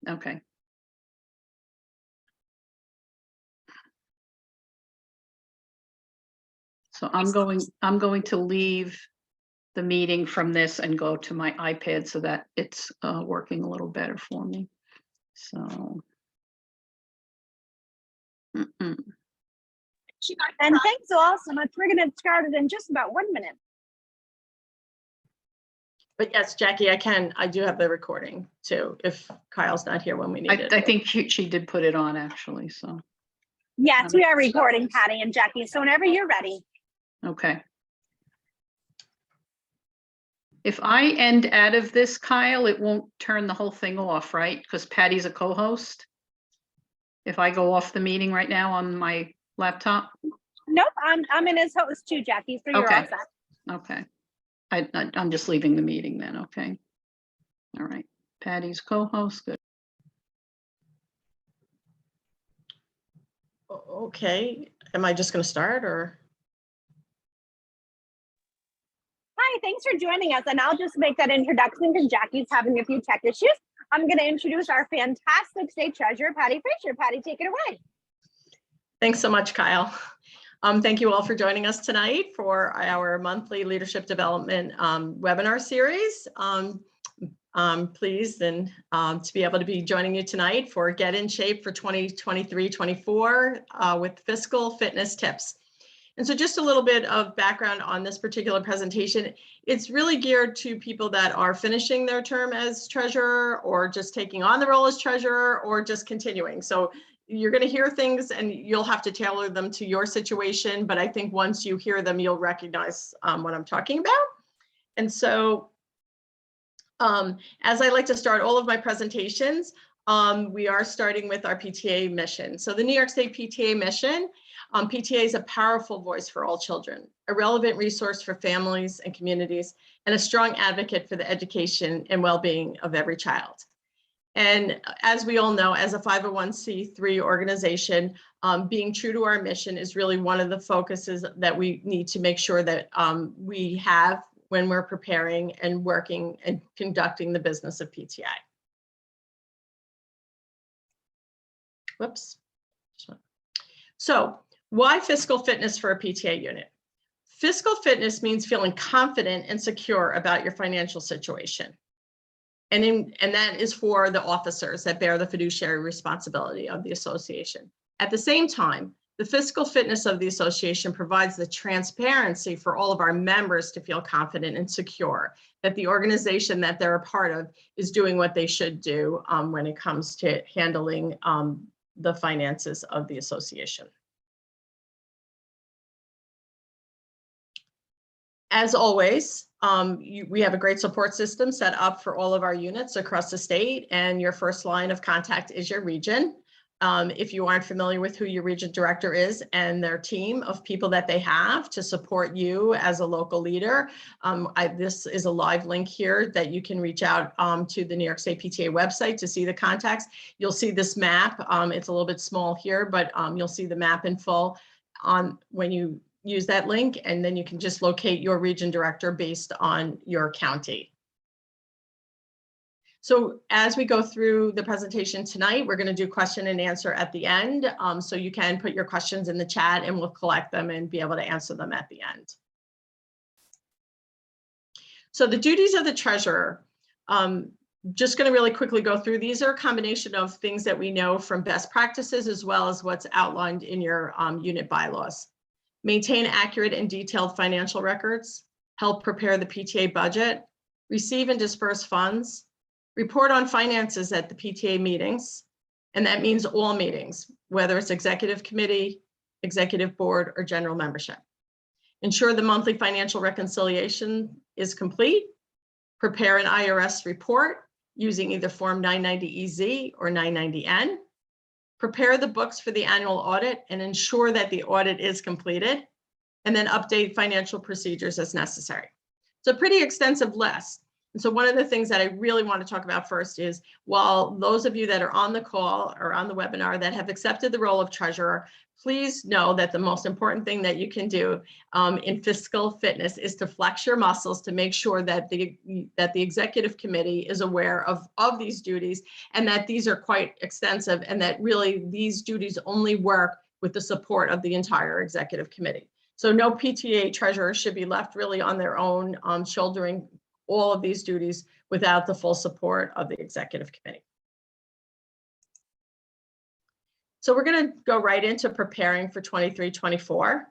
Okay. So I'm going to leave the meeting from this and go to my iPad so that it's working a little better for me. So. And thanks all so much. We're going to get started in just about 1 minute. But yes, Jackie, I do have the recording too, if Kyle's not here when we need it. I think she did put it on actually, so. Yes, we are recording, Patty and Jackie. So whenever you're ready. Okay. If I end out of this, Kyle, it won't turn the whole thing off, right? Because Patty's a co-host. If I go off the meeting right now on my laptop? Nope, I'm in as host too, Jackie, so you're all set. Okay. I'm just leaving the meeting then, okay. All right, Patty's co-host, good. Okay, am I just gonna start or? Hi, thanks for joining us. And I'll just make that introduction because Jackie's having a few tech issues. I'm going to introduce our fantastic state treasurer, Patty Frazier. Patty, take it away. Thanks so much, Kyle. Thank you all for joining us tonight for our monthly leadership development webinar series. I'm pleased and to be able to be joining you tonight for Get in Shape for 2023-24 with fiscal fitness tips. And so just a little bit of background on this particular presentation. It's really geared to people that are finishing their term as treasurer or just taking on the role as treasurer or just continuing. So you're going to hear things and you'll have to tailor them to your situation. But I think once you hear them, you'll recognize what I'm talking about. And so as I like to start all of my presentations, we are starting with our PTA mission. So the New York State PTA mission, PTA is a powerful voice for all children, a relevant resource for families and communities, and a strong advocate for the education and well-being of every child. And as we all know, as a 501c3 organization, being true to our mission is really one of the focuses that we need to make sure that we have when we're preparing and working and conducting the business of PTA. Whoops. So why fiscal fitness for a PTA unit? Fiscal fitness means feeling confident and secure about your financial situation. And that is for the officers that bear the fiduciary responsibility of the association. At the same time, the fiscal fitness of the association provides the transparency for all of our members to feel confident and secure that the organization that they're a part of is doing what they should do when it comes to handling the finances of the association. As always, we have a great support system set up for all of our units across the state, and your first line of contact is your region. If you aren't familiar with who your region director is and their team of people that they have to support you as a local leader, this is a live link here that you can reach out to the New York State PTA website to see the contacts. You'll see this map. It's a little bit small here, but you'll see the map in full on when you use that link, and then you can just locate your region director based on your county. So as we go through the presentation tonight, we're going to do question and answer at the end. So you can put your questions in the chat and we'll collect them and be able to answer them at the end. So the duties of the treasurer, just going to really quickly go through. These are a combination of things that we know from best practices as well as what's outlined in your unit bylaws. Maintain accurate and detailed financial records, help prepare the PTA budget, receive and disperse funds, report on finances at the PTA meetings, and that means all meetings, whether it's executive committee, executive board, or general membership. Ensure the monthly financial reconciliation is complete. Prepare an IRS report using either Form 990EZ or 990N. Prepare the books for the annual audit and ensure that the audit is completed, and then update financial procedures as necessary. It's a pretty extensive list. And so one of the things that I really want to talk about first is, while those of you that are on the call or on the webinar that have accepted the role of treasurer, please know that the most important thing that you can do in fiscal fitness is to flex your muscles to make sure that the executive committee is aware of these duties, and that these are quite extensive, and that really these duties only work with the support of the entire executive committee. So no PTA treasurer should be left really on their own, shouldering all of these duties without the full support of the executive committee. So we're going to go right into preparing for 23-24.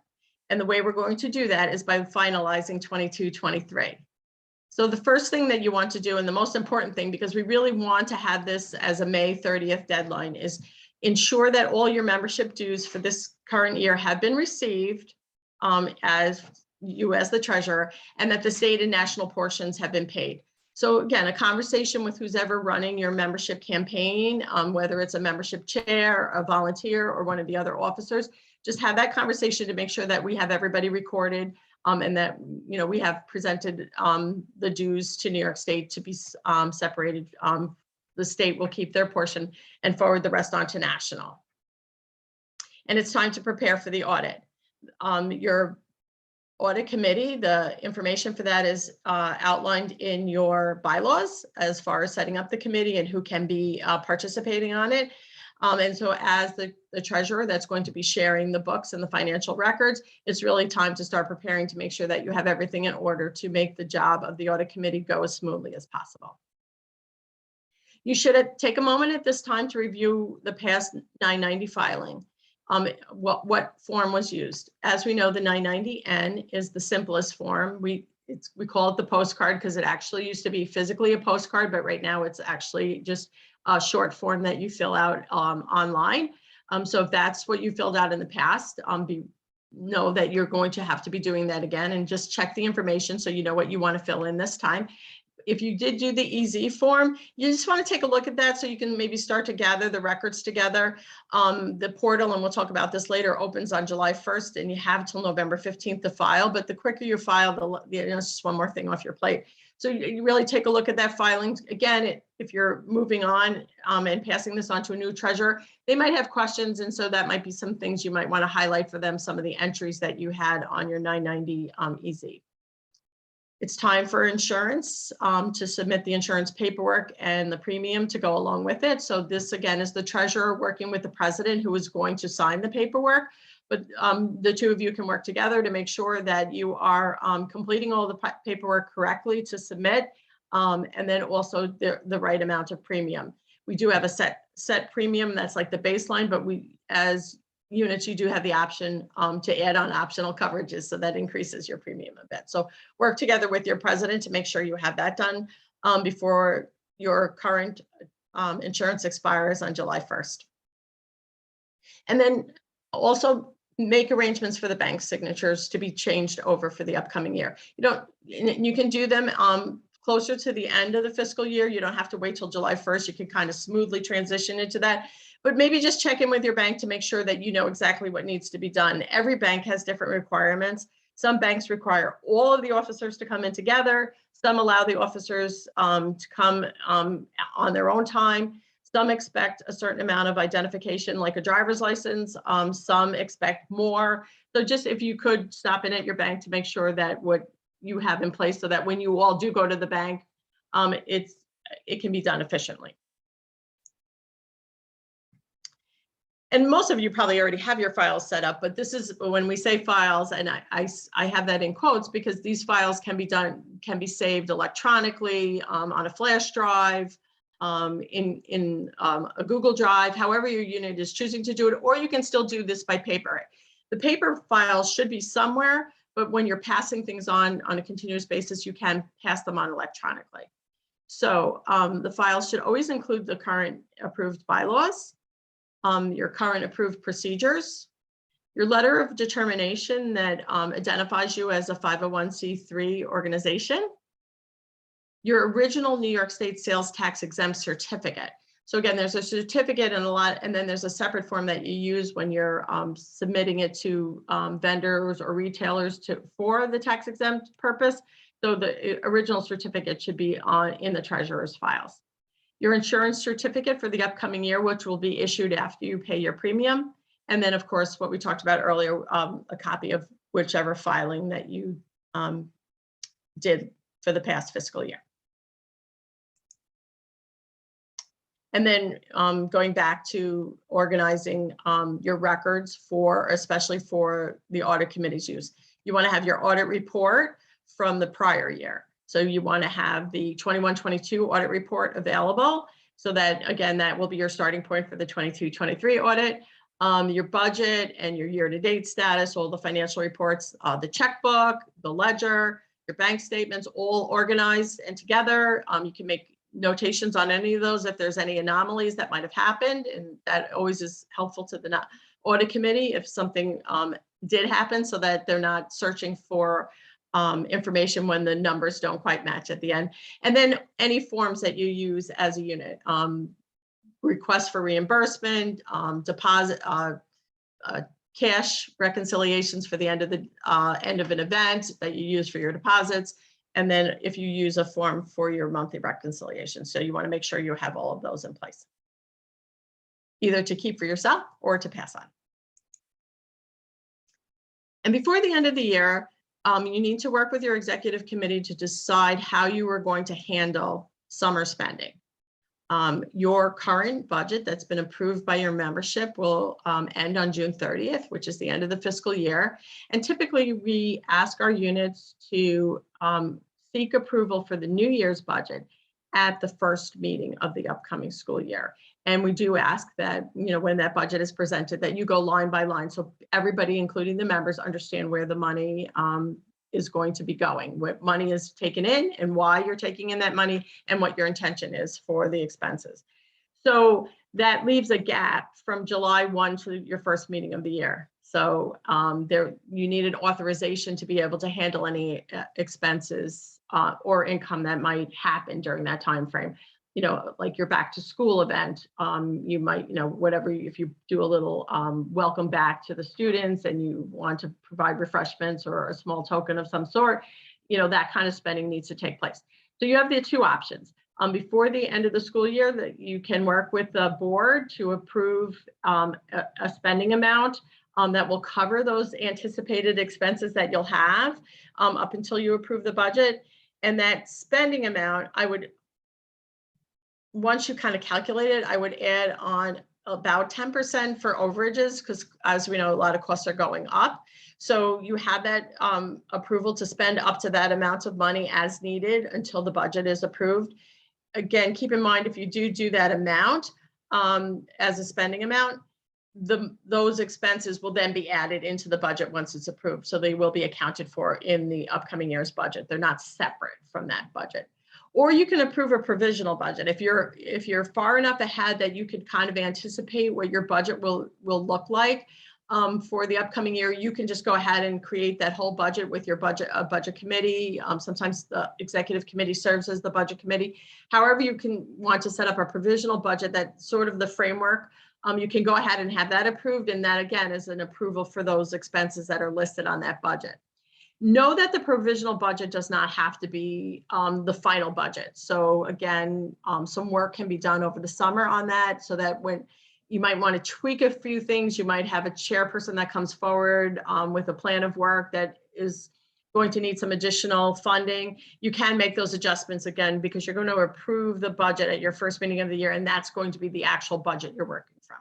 And the way we're going to do that is by finalizing 22-23. So the first thing that you want to do, and the most important thing, because we really want to have this as a May 30th deadline, is ensure that all your membership dues for this current year have been received as the treasurer, and that the state and national portions have been paid. So again, a conversation with who's ever running your membership campaign, whether it's a membership chair, a volunteer, or one of the other officers, just have that conversation to make sure that we have everybody recorded, and that we have presented the dues to New York State to be separated. The state will keep their portion and forward the rest on to national. And it's time to prepare for the audit. Your audit committee, the information for that is outlined in your bylaws as far as setting up the committee and who can be participating on it. And so as the treasurer that's going to be sharing the books and the financial records, it's really time to start preparing to make sure that you have everything in order to make the job of the audit committee go as smoothly as possible. You should take a moment at this time to review the past 990 filing. What form was used. As we know, the 990N is the simplest form. We call it the postcard because it actually used to be physically a postcard, but right now it's actually just a short form that you fill out online. So if that's what you filled out in the past, know that you're going to have to be doing that again, and just check the information so you know what you want to fill in this time. If you did do the EZ form, you just want to take a look at that so you can maybe start to gather the records together. The portal, and we'll talk about this later, opens on July 1st, and you have till November 15th to file. But the quicker you file, it's just one more thing off your plate. So you really take a look at that filing. Again, if you're moving on and passing this on to a new treasurer, they might have questions. And so that might be some things you might want to highlight for them, some of the entries that you had on your 990 EZ. It's time for insurance to submit the insurance paperwork and the premium to go along with it. So this again is the treasurer working with the president who is going to sign the paperwork. But the two of you can work together to make sure that you are completing all the paperwork correctly to submit, and then also the right amount of premium. We do have a set premium that's like the baseline, but we as units, you do have the option to add on optional coverages, so that increases your premium a bit. So work together with your president to make sure you have that done before your current insurance expires on July 1st. And then also make arrangements for the bank signatures to be changed over for the upcoming year. You can do them closer to the end of the fiscal year. You don't have to wait till July 1st. You can kind of smoothly transition into that. But maybe just check in with your bank to make sure that you know exactly what needs to be done. Every bank has different requirements. Some banks require all of the officers to come in together. Some allow the officers to come on their own time. Some expect a certain amount of identification, like a driver's license. Some expect more. So just if you could stop in at your bank to make sure that what you have in place, so that when you all do go to the bank, it can be done efficiently. And most of you probably already have your files set up, but this is when we say files, and I have that in quotes because these files can be saved electronically on a flash drive, in a Google Drive, however your unit is choosing to do it, or you can still do this by paper. The paper files should be somewhere, but when you're passing things on a continuous basis, you can pass them on electronically. So the files should always include the current approved bylaws, your current approved procedures, your letter of determination that identifies you as a 501c3 organization, your original New York State sales tax exempt certificate. So again, there's a certificate and then there's a separate form that you use when you're submitting it to vendors or retailers for the tax exempt purpose. So the original certificate should be in the treasurer's files. Your insurance certificate for the upcoming year, which will be issued after you pay your premium, And then, of course, what we talked about earlier, a copy of whichever filing that you did for the past fiscal year. And then going back to organizing your records for, especially for the audit committee's use. You want to have your audit report from the prior year. So you want to have the 21-22 audit report available, so that, again, that will be your starting point for the 22-23 audit. Your budget and your year-to-date status, all the financial reports, the checkbook, the ledger, your bank statements, all organized and together. You can make notations on any of those if there's any anomalies that might have happened, and that always is helpful to the audit committee if something did happen, so that they're not searching for information when the numbers don't quite match at the end. And then any forms that you use as a unit, requests for reimbursement, deposit, cash reconciliations for the end of an event that you use for your deposits. And then if you use a form for your monthly reconciliation. So you want to make sure you have all of those in place, either to keep for yourself or to pass on. And before the end of the year, you need to work with your executive committee to decide how you are going to handle summer spending. Your current budget that's been approved by your membership will end on June 30th, which is the end of the fiscal year. And typically we ask our units to seek approval for the New Year's budget at the first meeting of the upcoming school year. And we do ask that, when that budget is presented, that you go line by line, so everybody, including the members, understand where the money is going to be going, what money is taken in and why you're taking in that money, and what your intention is for the expenses. So that leaves a gap from July 1 to your first meeting of the year. So you need an authorization to be able to handle any expenses or income that might happen during that time frame. Like your back to school event, you might, whatever, if you do a little welcome back to the students and you want to provide refreshments or a small token of some sort, that kind of spending needs to take place. So you have the two options. Before the end of the school year, that you can work with the board to approve a spending amount that will cover those anticipated expenses that you'll have up until you approve the budget. And that spending amount, once you kind of calculate it, I would add on about 10% for overages, because as we know, a lot of costs are going up. So you have that approval to spend up to that amount of money as needed until the budget is approved. Again, keep in mind, if you do that amount as a spending amount, those expenses will then be added into the budget once it's approved. So they will be accounted for in the upcoming year's budget. They're not separate from that budget. Or you can approve a provisional budget. If you're far enough ahead that you could kind of anticipate what your budget will look like for the upcoming year, you can just go ahead and create that whole budget with your budget committee. Sometimes the executive committee serves as the budget committee. However, you can want to set up a provisional budget, that's sort of the framework. You can go ahead and have that approved, and that again is an approval for those expenses that are listed on that budget. Know that the provisional budget does not have to be the final budget. So again, some work can be done over the summer on that, so that when you might want to tweak a few things, you might have a chairperson that comes forward with a plan of work that is going to need some additional funding. You can make those adjustments again, because you're going to approve the budget at your first meeting of the year, and that's going to be the actual budget you're working from.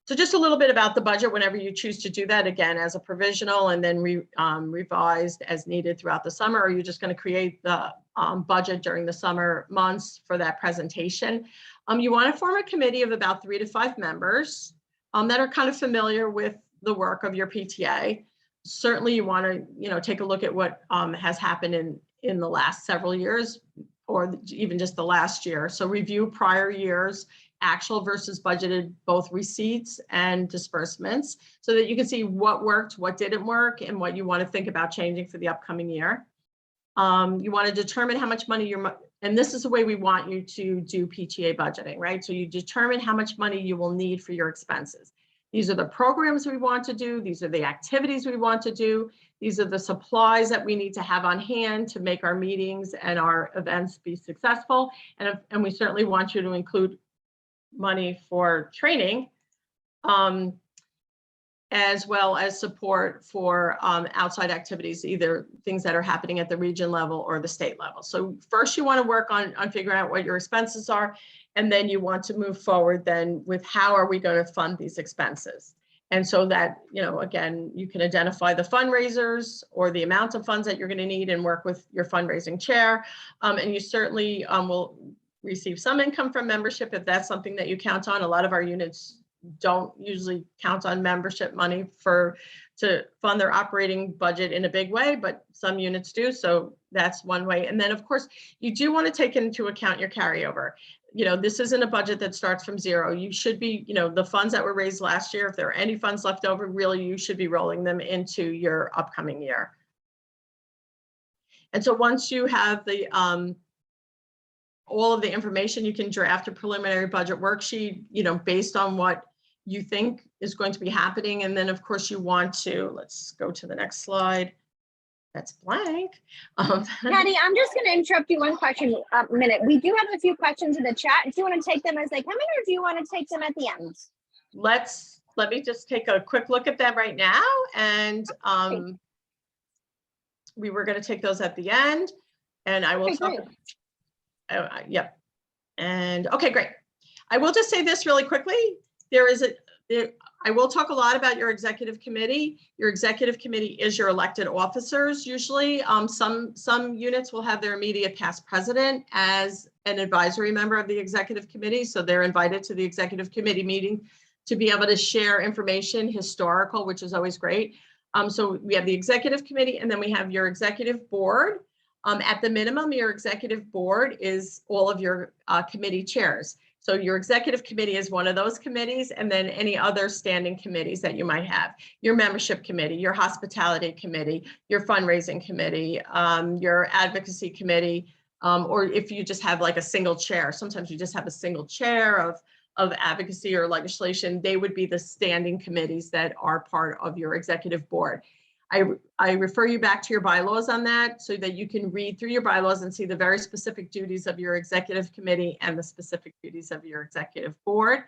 So just a little bit about the budget whenever you choose to do that, again, as a provisional and then revised as needed throughout the summer, or you're just going to create the budget during the summer months for that presentation. You want to form a committee of about 3 to 5 members that are kind of familiar with the work of your PTA. Certainly you want to, take a look at what has happened in the last several years, or even just the last year. So review prior years, actual versus budgeted, both receipts and disbursements, so that you can see what worked, what didn't work, and what you want to think about changing for the upcoming year. You want to determine how much money and this is the way we want you to do PTA budgeting, right? So you determine how much money you will need for your expenses. These are the programs we want to do. These are the activities we want to do. These are the supplies that we need to have on hand to make our meetings and our events be successful. And we certainly want you to include money for training, as well as support for outside activities, either things that are happening at the region level or the state level. So first you want to work on figuring out what your expenses are, and then you want to move forward then with how are we going to fund these expenses. And so that, you know, again, you can identify the fundraisers or the amount of funds that you're going to need and work with your fundraising chair. And you certainly will receive some income from membership if that's something that you count on. A lot of our units don't usually count on membership money to fund their operating budget in a big way, but some units do. So that's one way. And then of course, you do want to take into account your carryover. You know, this isn't a budget that starts from zero. You should be, you know, the funds that were raised last year, if there are any funds left over, really, you should be rolling them into your upcoming year. And so once you have the all of the information, you can draft a preliminary budget worksheet, you know, based on what you think is going to be happening. And then of course you want to, let's go to the next slide. That's blank. Patty, I'm just going to interrupt you one question a minute. We do have a few questions in the chat. Do you want to take them as they come in, or do you want to take them at the end? Let me just take a quick look at them right now. And we were going to take those at the end, and I will talk. Yep. And okay, great. I will just say this really quickly. I will talk a lot about your executive committee. Your executive committee is your elected officers. Usually, some units will have their immediate past president as an advisory member of the executive committee. So they're invited to the executive committee meeting to be able to share information, historical, which is always great. So we have the executive committee, and then we have your executive board. At the minimum, your executive board is all of your committee chairs. So your executive committee is one of those committees, and then any other standing committees that you might have. Your membership committee, your hospitality committee, your fundraising committee, your advocacy committee, or if you just have like a single chair, sometimes you just have a single chair of advocacy or legislation, they would be the standing committees that are part of your executive board. I refer you back to your bylaws on that so that you can read through your bylaws and see the very specific duties of your executive committee and the specific duties of your executive board.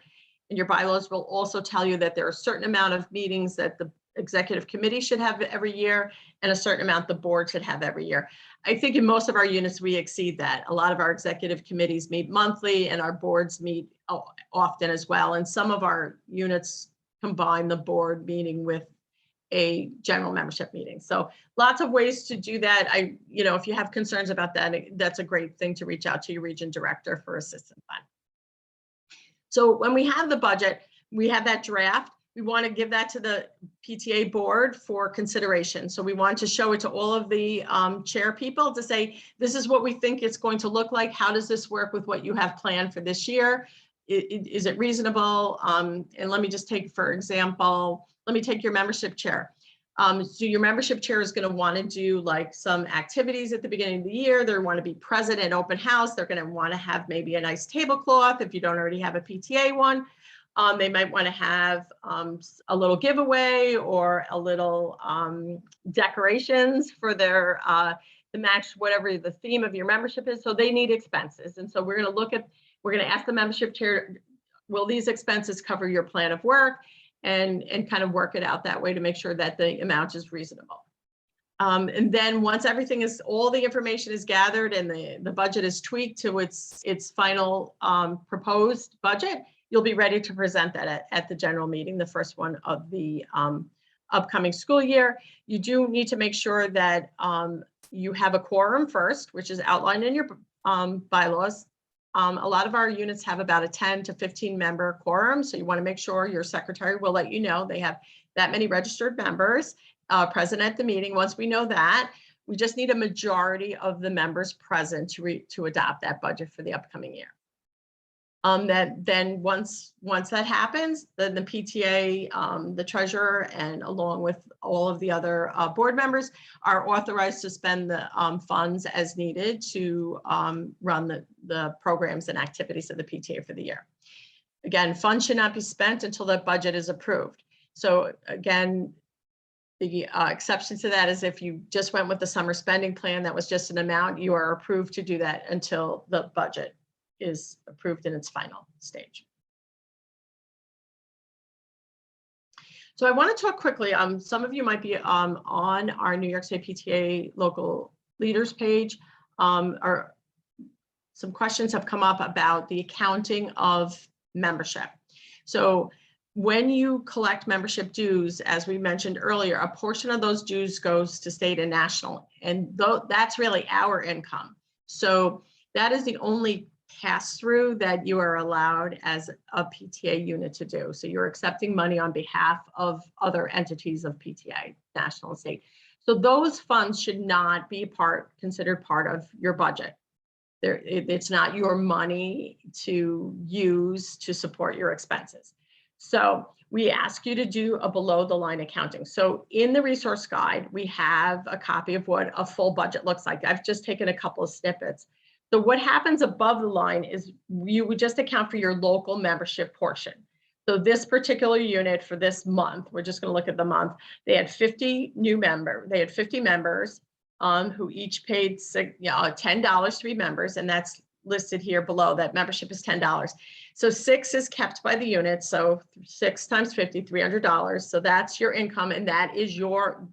And your bylaws will also tell you that there are a certain amount of meetings that the executive committee should have every year and a certain amount the board should have every year. I think in most of our units, we exceed that. A lot of our executive committees meet monthly and our boards meet often as well. And some of our units combine the board meeting with a general membership meeting. So lots of ways to do that. If you have concerns about that, that's a great thing to reach out to your region director for assistance on. So when we have the budget, we have that draft. We want to give that to the PTA board for consideration. So we want to show it to all of the chair people to say, this is what we think it's going to look like. How does this work with what you have planned for this year? Is it reasonable? And let me just take, for example, let me take your membership chair. So your membership chair is going to want to do like some activities at the beginning of the year. They want to be present at open house. They're going to want to have maybe a nice tablecloth if you don't already have a PTA one. They might want to have a little giveaway or a little decorations for their to match whatever the theme of your membership is. So they need expenses. And so we're going to ask the membership chair, will these expenses cover your plan of work? And kind of work it out that way to make sure that the amount is reasonable. And then once all the information is gathered and the budget is tweaked to its final proposed budget, you'll be ready to present that at the general meeting, the first one of the upcoming school year. You do need to make sure that you have a quorum first, which is outlined in your bylaws. A lot of our units have about a 10 to 15 member quorum. So you want to make sure your secretary will let you know they have that many registered members present at the meeting. Once we know that, we just need a majority of the members present to adopt that budget for the upcoming year. Then once that happens, then the PTA, the treasurer, and along with all of the other board members are authorized to spend the funds as needed to run the programs and activities of the PTA for the year. Again, funds should not be spent until the budget is approved. So again, the exception to that is if you just went with the summer spending plan, that was just an amount, you are approved to do that until the budget is approved in its final stage. So I want to talk quickly. Some of you might be on our New York State PTA local leaders page. Or some questions have come up about the accounting of membership. So when you collect membership dues, as we mentioned earlier, a portion of those dues goes to state and national, and that's really our income. So that is the only pass-through that you are allowed as a PTA unit to do. So you're accepting money on behalf of other entities of PTA, national and state. So those funds should not be considered part of your budget. It's not your money to use to support your expenses. So we ask you to do a below the line accounting. So in the resource guide, we have a copy of what a full budget looks like. I've just taken a couple of snippets. So what happens above the line is you would just account for your local membership portion. So this particular unit for this month, we're just going to look at the month, they had 50 members who each paid $10 to be members, and that's listed here below. That membership is $10. So 6 is kept by the unit. So 6 times 50, $300. So that's your income, and that is your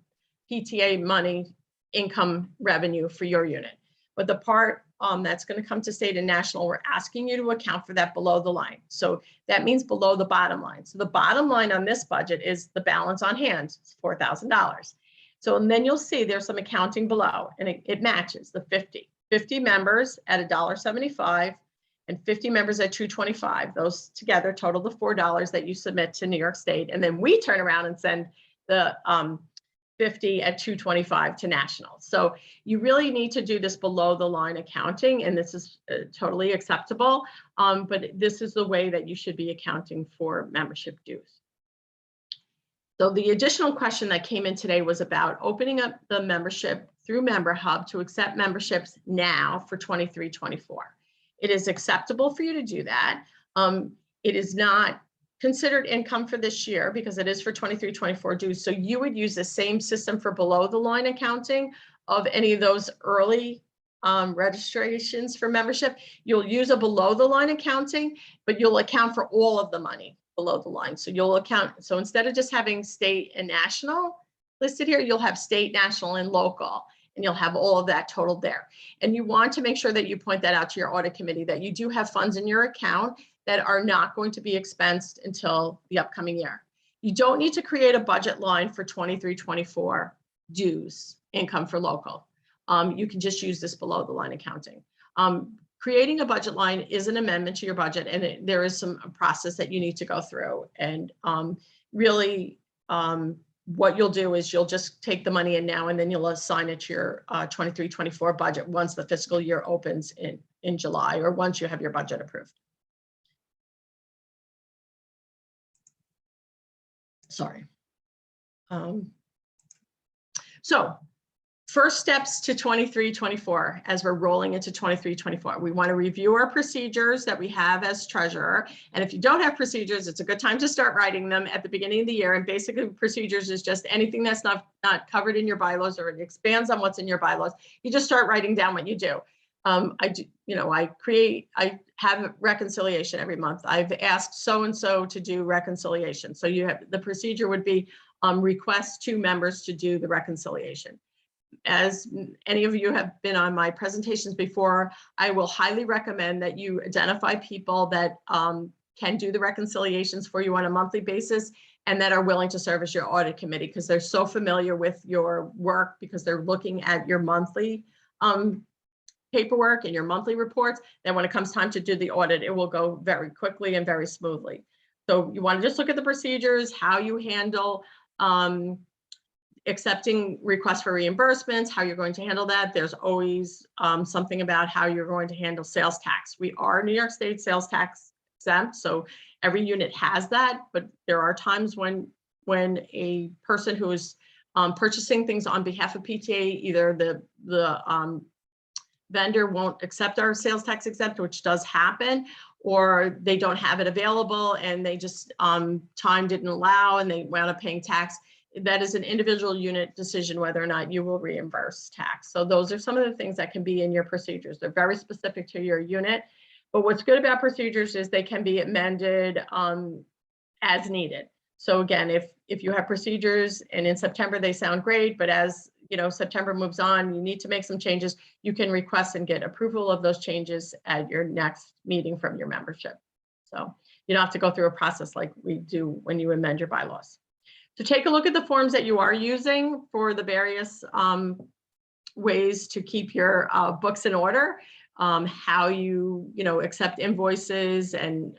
PTA money income revenue for your unit. But the part that's going to come to state and national, we're asking you to account for that below the line. So that means below the bottom line. So the bottom line on this budget is the balance on hand, it's $4,000. So, and then you'll see there's some accounting below, and it matches the 50 members at $1.75 and 50 members at $2.25. Those together total the $4 that you submit to New York State. And then we turn around and send the 50 at $2.25 to national. So you really need to do this below the line accounting, and this is totally acceptable. But this is the way that you should be accounting for membership dues. So the additional question that came in today was about opening up the membership through Member Hub to accept memberships now for 23-24. It is acceptable for you to do that. It is not considered income for this year because it is for 23-24 dues. So you would use the same system for below the line accounting of any of those early registrations for membership. You'll use a below the line accounting, but you'll account for all of the money below the line. So you'll account, so instead of just having state and national listed here, you'll have state, national, and local, and you'll have all of that totaled there. And you want to make sure that you point that out to your audit committee, that you do have funds in your account that are not going to be expensed until the upcoming year. You don't need to create a budget line for 23-24 dues, income for local. You can just use this below the line accounting. Creating a budget line is an amendment to your budget, and there is some process that you need to go through. And really, what you'll do is you'll just take the money in now, and then you'll assign it to your 23-24 budget once the fiscal year opens in July, or once you have your budget approved. Sorry. So first steps to 23-24 as we're rolling into 23-24. We want to review our procedures that we have as treasurer. And if you don't have procedures, it's a good time to start writing them at the beginning of the year. And basically procedures is just anything that's not covered in your bylaws, or it expands on what's in your bylaws. You just start writing down what you do. I have reconciliation every month. I've asked so-and-so to do reconciliation. So you have, the procedure would be request 2 members to do the reconciliation. As any of you have been on my presentations before, I will highly recommend that you identify people that can do the reconciliations for you on a monthly basis and that are willing to serve as your audit committee, because they're so familiar with your work, because they're looking at your monthly paperwork and your monthly reports, that when it comes time to do the audit, it will go very quickly and very smoothly. So you want to just look at the procedures, how you handle accepting requests for reimbursements, how you're going to handle that. There's always something about how you're going to handle sales tax. We are New York State sales tax exempt, so every unit has that, but there are times when a person who is purchasing things on behalf of PTA, either the vendor won't accept our sales tax exempt, which does happen, or they don't have it available and they just time didn't allow and they wound up paying tax. That is an individual unit decision whether or not you will reimburse tax. So those are some of the things that can be in your procedures. They're very specific to your unit. But what's good about procedures is they can be amended as needed. So again, if you have procedures and in September they sound great, but as you know, September moves on, you need to make some changes, you can request and get approval of those changes at your next meeting from your membership. So you don't have to go through a process like we do when you amend your bylaws. So take a look at the forms that you are using for the various ways to keep your books in order, how you accept invoices and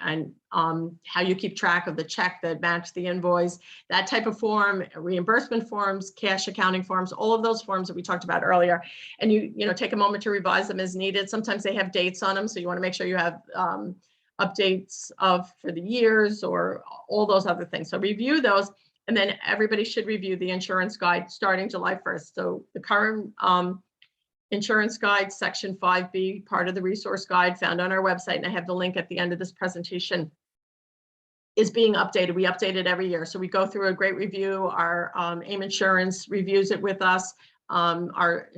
how you keep track of the check that match the invoice, that type of form, reimbursement forms, cash accounting forms, all of those forms that we talked about earlier. And you take a moment to revise them as needed. Sometimes they have dates on them, so you want to make sure you have updates for the years or all those other things. So review those. And then everybody should review the insurance guide starting July 1st. So the current insurance guide, section 5B, part of the resource guide found on our website, and I have the link at the end of this presentation, is being updated. We update it every year. So we go through a great review. Our AIM Insurance reviews it with us. Our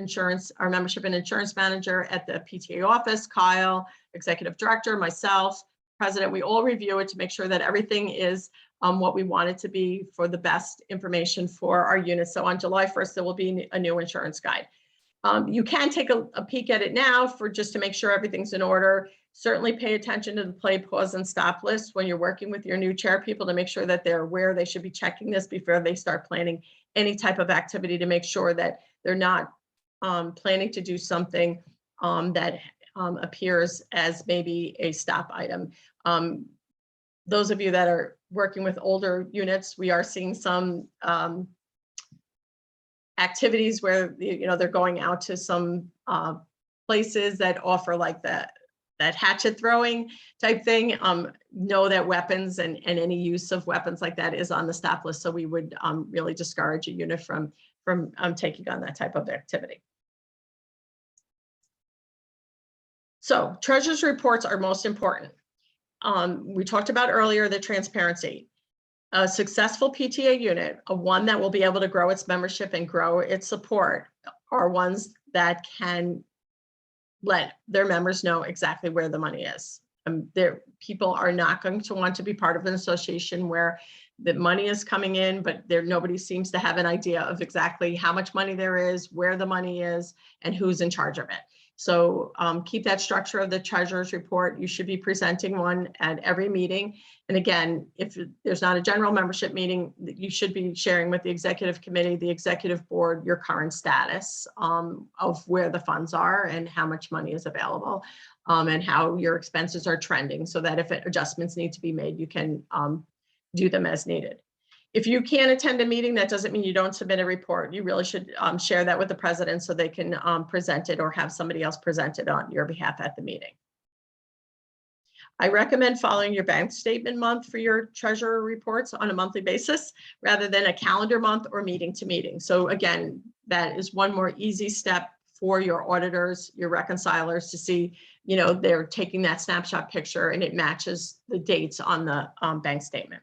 membership and insurance manager at the PTA office, Kyle, executive director, myself, president, we all review it to make sure that everything is what we want it to be for the best information for our units. So on July 1st, there will be a new insurance guide. You can take a peek at it now just to make sure everything's in order. Certainly pay attention to the play, pause, and stop list when you're working with your new chair people to make sure that they're aware they should be checking this before they start planning any type of activity, to make sure that they're not planning to do something that appears as maybe a stop item. Those of you that are working with older units, we are seeing some activities where they're going out to some places that offer like that hatchet throwing type thing. Know that weapons and any use of weapons like that is on the stop list. So we would really discourage a unit from taking on that type of activity. So treasurer's reports are most important. We talked about earlier the transparency. A successful PTA unit, one that will be able to grow its membership and grow its support, are ones that can let their members know exactly where the money is. People are not going to want to be part of an association where the money is coming in, but nobody seems to have an idea of exactly how much money there is, where the money is, and who's in charge of it. So keep that structure of the treasurer's report. You should be presenting one at every meeting. And again, if there's not a general membership meeting, you should be sharing with the executive committee, the executive board, your current status of where the funds are and how much money is available, and how your expenses are trending, so that if adjustments need to be made, you can do them as needed. If you can't attend a meeting, that doesn't mean you don't submit a report. You really should share that with the president so they can present it or have somebody else present it on your behalf at the meeting. I recommend following your bank statement month for your treasurer reports on a monthly basis rather than a calendar month or meeting to meeting. So again, that is one more easy step for your auditors, your reconcilers to see, they're taking that snapshot picture and it matches the dates on the bank statement.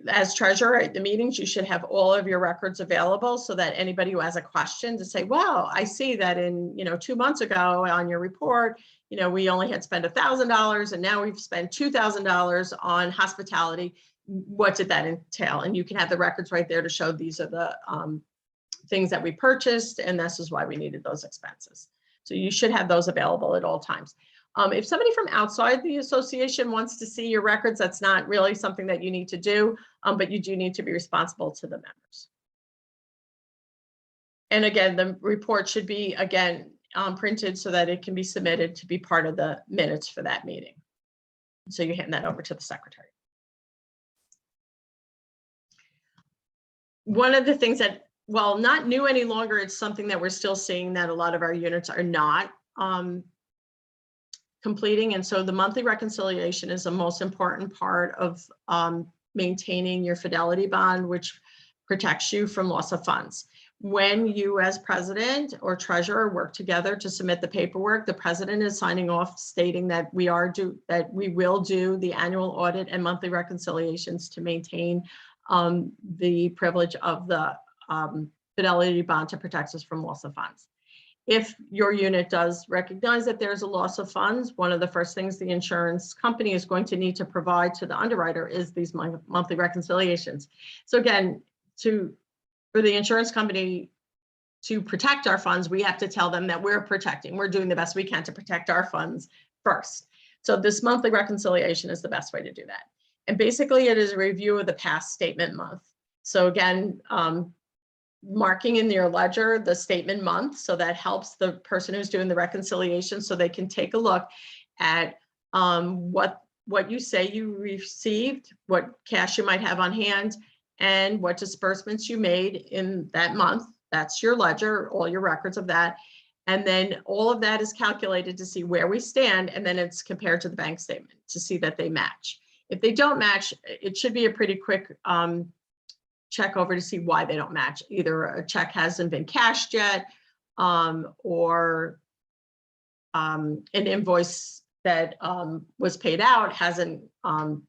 As treasurer at the meetings, you should have all of your records available so that anybody who has a question to say, well, I see that in, 2 months ago on your report, we only had spent $1,000 and now we've spent $2,000 on hospitality. What did that entail? And you can have the records right there to show these are the things that we purchased and this is why we needed those expenses. So you should have those available at all times. If somebody from outside the association wants to see your records, that's not really something that you need to do, but you do need to be responsible to the members. And again, the report should be, printed so that it can be submitted to be part of the minutes for that meeting. So you hand that over to the secretary. One of the things that, while not new any longer, it's something that we're still seeing that a lot of our units are not completing. And so the monthly reconciliation is the most important part of maintaining your fidelity bond, which protects you from loss of funds. When you as president or treasurer work together to submit the paperwork, the president is signing off stating that we will do the annual audit and monthly reconciliations to maintain the privilege of the fidelity bond to protect us from loss of funds. If your unit does recognize that there's a loss of funds, one of the first things the insurance company is going to need to provide to the underwriter is these monthly reconciliations. So again, for the insurance company to protect our funds, we have to tell them that we're doing the best we can to protect our funds first. So this monthly reconciliation is the best way to do that. And basically it is a review of the past statement month. So again, marking in your ledger the statement month, so that helps the person who's doing the reconciliation so they can take a look at what you say you received, what cash you might have on hand, and what disbursements you made in that month. That's your ledger, all your records of that. And then all of that is calculated to see where we stand, and then it's compared to the bank statement to see that they match. If they don't match, it should be a pretty quick check over to see why they don't match. Either a check hasn't been cashed yet, or an invoice that was paid out hasn't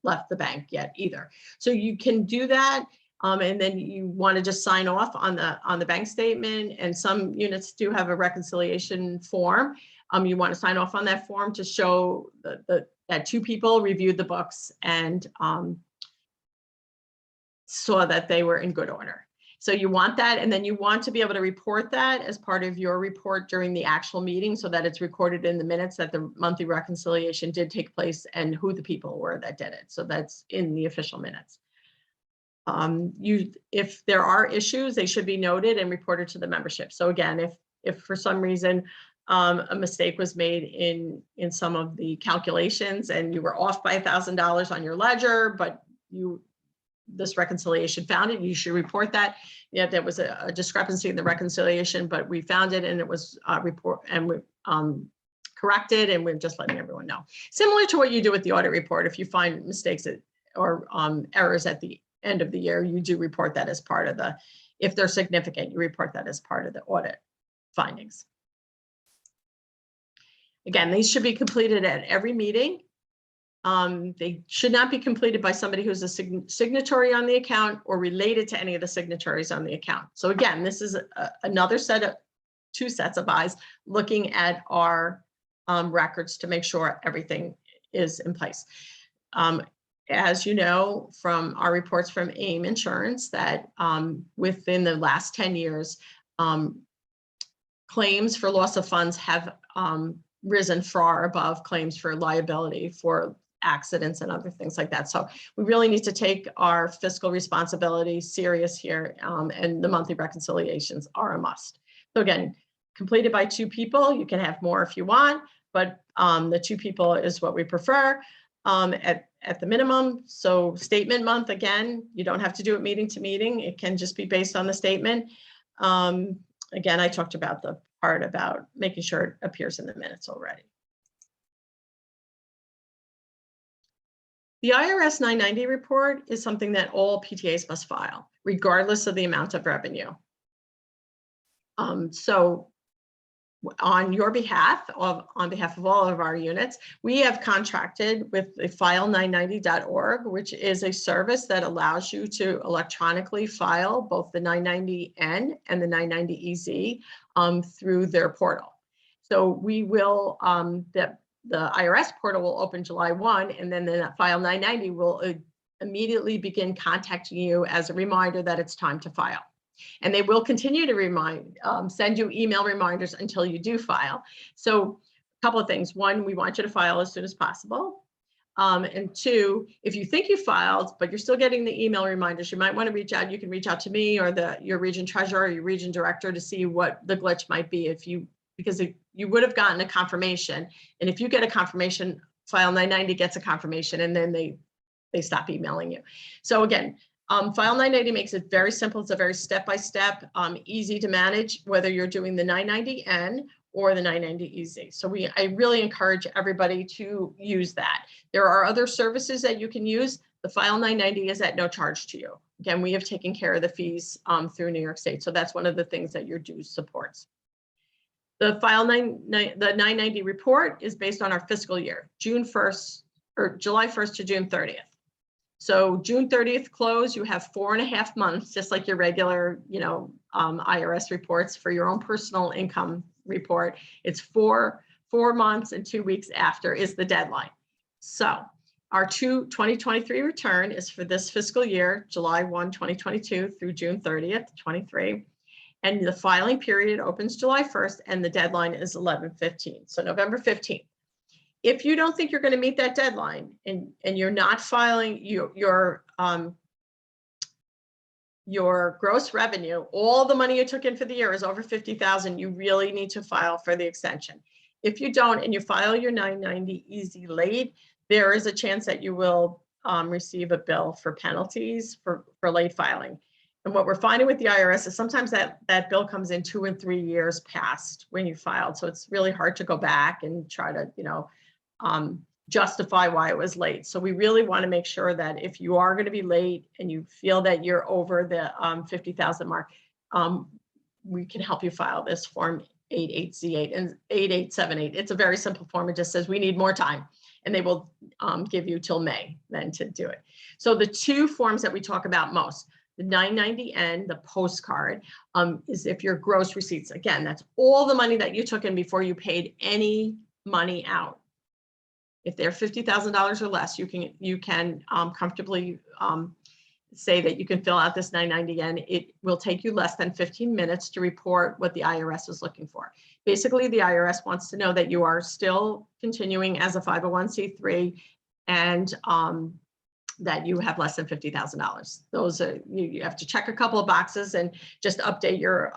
left the bank yet either. So you can do that, and then you want to just sign off on the bank statement. And some units do have a reconciliation form. You want to sign off on that form to show that two people reviewed the books and saw that they were in good order. So you want that, and then you want to be able to report that as part of your report during the actual meeting so that it's recorded in the minutes that the monthly reconciliation did take place and who the people were that did it. So that's in the official minutes. If there are issues, they should be noted and reported to the membership. So again, if for some reason a mistake was made in some of the calculations and you were off by $1,000 on your ledger, but this reconciliation found it, you should report that. Yeah, there was a discrepancy in the reconciliation, but we found it and it was corrected, and we're just letting everyone know. Similar to what you do with the audit report, if you find mistakes or errors at the end of the year, you do report that as part of if they're significant, you report that as part of the audit findings. Again, these should be completed at every meeting. They should not be completed by somebody who's a signatory on the account or related to any of the signatories on the account. So again, this is another two sets of eyes looking at our records to make sure everything is in place. As you know from our reports from AIM Insurance, that within the last 10 years, claims for loss of funds have risen far above claims for liability for accidents and other things like that. So we really need to take our fiscal responsibility serious here, and the monthly reconciliations are a must. So again, completed by two people. You can have more if you want, but the two people is what we prefer at the minimum. So statement month, again, you don't have to do it meeting to meeting. It can just be based on the statement. Again, I talked about the part about making sure it appears in the minutes already. The IRS 990 report is something that all PTAs must file, regardless of the amount of revenue. So on your behalf, on behalf of all of our units, we have contracted with the file990.org, which is a service that allows you to electronically file both the 990N and the 990EZ through their portal. So we will, the IRS portal will open July 1, and then the file 990 will immediately begin contacting you as a reminder that it's time to file. And they will continue to send you email reminders until you do file. So a couple of things. One, we want you to file as soon as possible. And two, if you think you filed, but you're still getting the email reminders, you might want to reach out. You can reach out to me or your region treasurer or your region director to see what the glitch might be because you would have gotten a confirmation. And if you get a confirmation, file 990 gets a confirmation, and then they stop emailing you. So again, file 990 makes it very simple. It's a very step-by-step, easy to manage, whether you're doing the 990N or the 990EZ. So I really encourage everybody to use that. There are other services that you can use. The file 990 is at no charge to you. Again, we have taken care of the fees through New York State. So that's one of the things that your dues supports. The the 990 report is based on our fiscal year, June 1st or July 1st to June 30th. So June 30th close, you have 4.5 months, just like your regular, IRS reports for your own personal income report. It's 4 months and 2 weeks after is the deadline. So our 2023 return is for this fiscal year, July 1, 2022 through June 30th, 23. And the filing period opens July 1st and the deadline is 11/15, so November 15th. If you don't think you're going to meet that deadline and you're not filing your gross revenue, all the money you took in for the year is over 50,000, you really need to file for the extension. If you don't and you file your 990 easy late, there is a chance that you will receive a bill for penalties for late filing. And what we're finding with the IRS is sometimes that bill comes in 2 and 3 years past when you filed. So it's really hard to go back and try to, justify why it was late. So we really want to make sure that if you are going to be late and you feel that you're over the 50,000 mark, we can help you file this form 88Z8 and 8878. It's a very simple form. It just says we need more time, and they will give you till May then to do it. So the two forms that we talk about most, the 990N, the postcard, is if your gross receipts, again, that's all the money that you took in before you paid any money out. If they're $50,000 or less, you can comfortably say that you can fill out this 990N. It will take you less than 15 minutes to report what the IRS is looking for. Basically, the IRS wants to know that you are still continuing as a 501c3 and that you have less than $50,000. Those are, you have to check a couple of boxes and just update your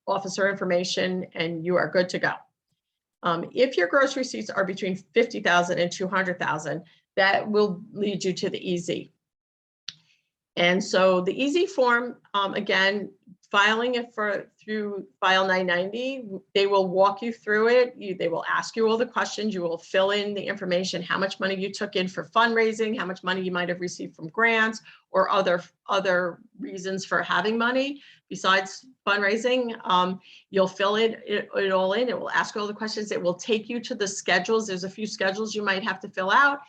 officer information and you are good to go. If your gross receipts are between 50,000 and 200,000, that will lead you to the easy. And so the easy form, again, filing it through File 990, they will walk you through it. They will ask you all the questions. You will fill in the information, how much money you took in for fundraising, how much money you might have received from grants or other reasons for having money besides fundraising. You'll fill it all in. It will ask you all the questions. It will take you to the schedules. There's a few schedules you might have to fill out.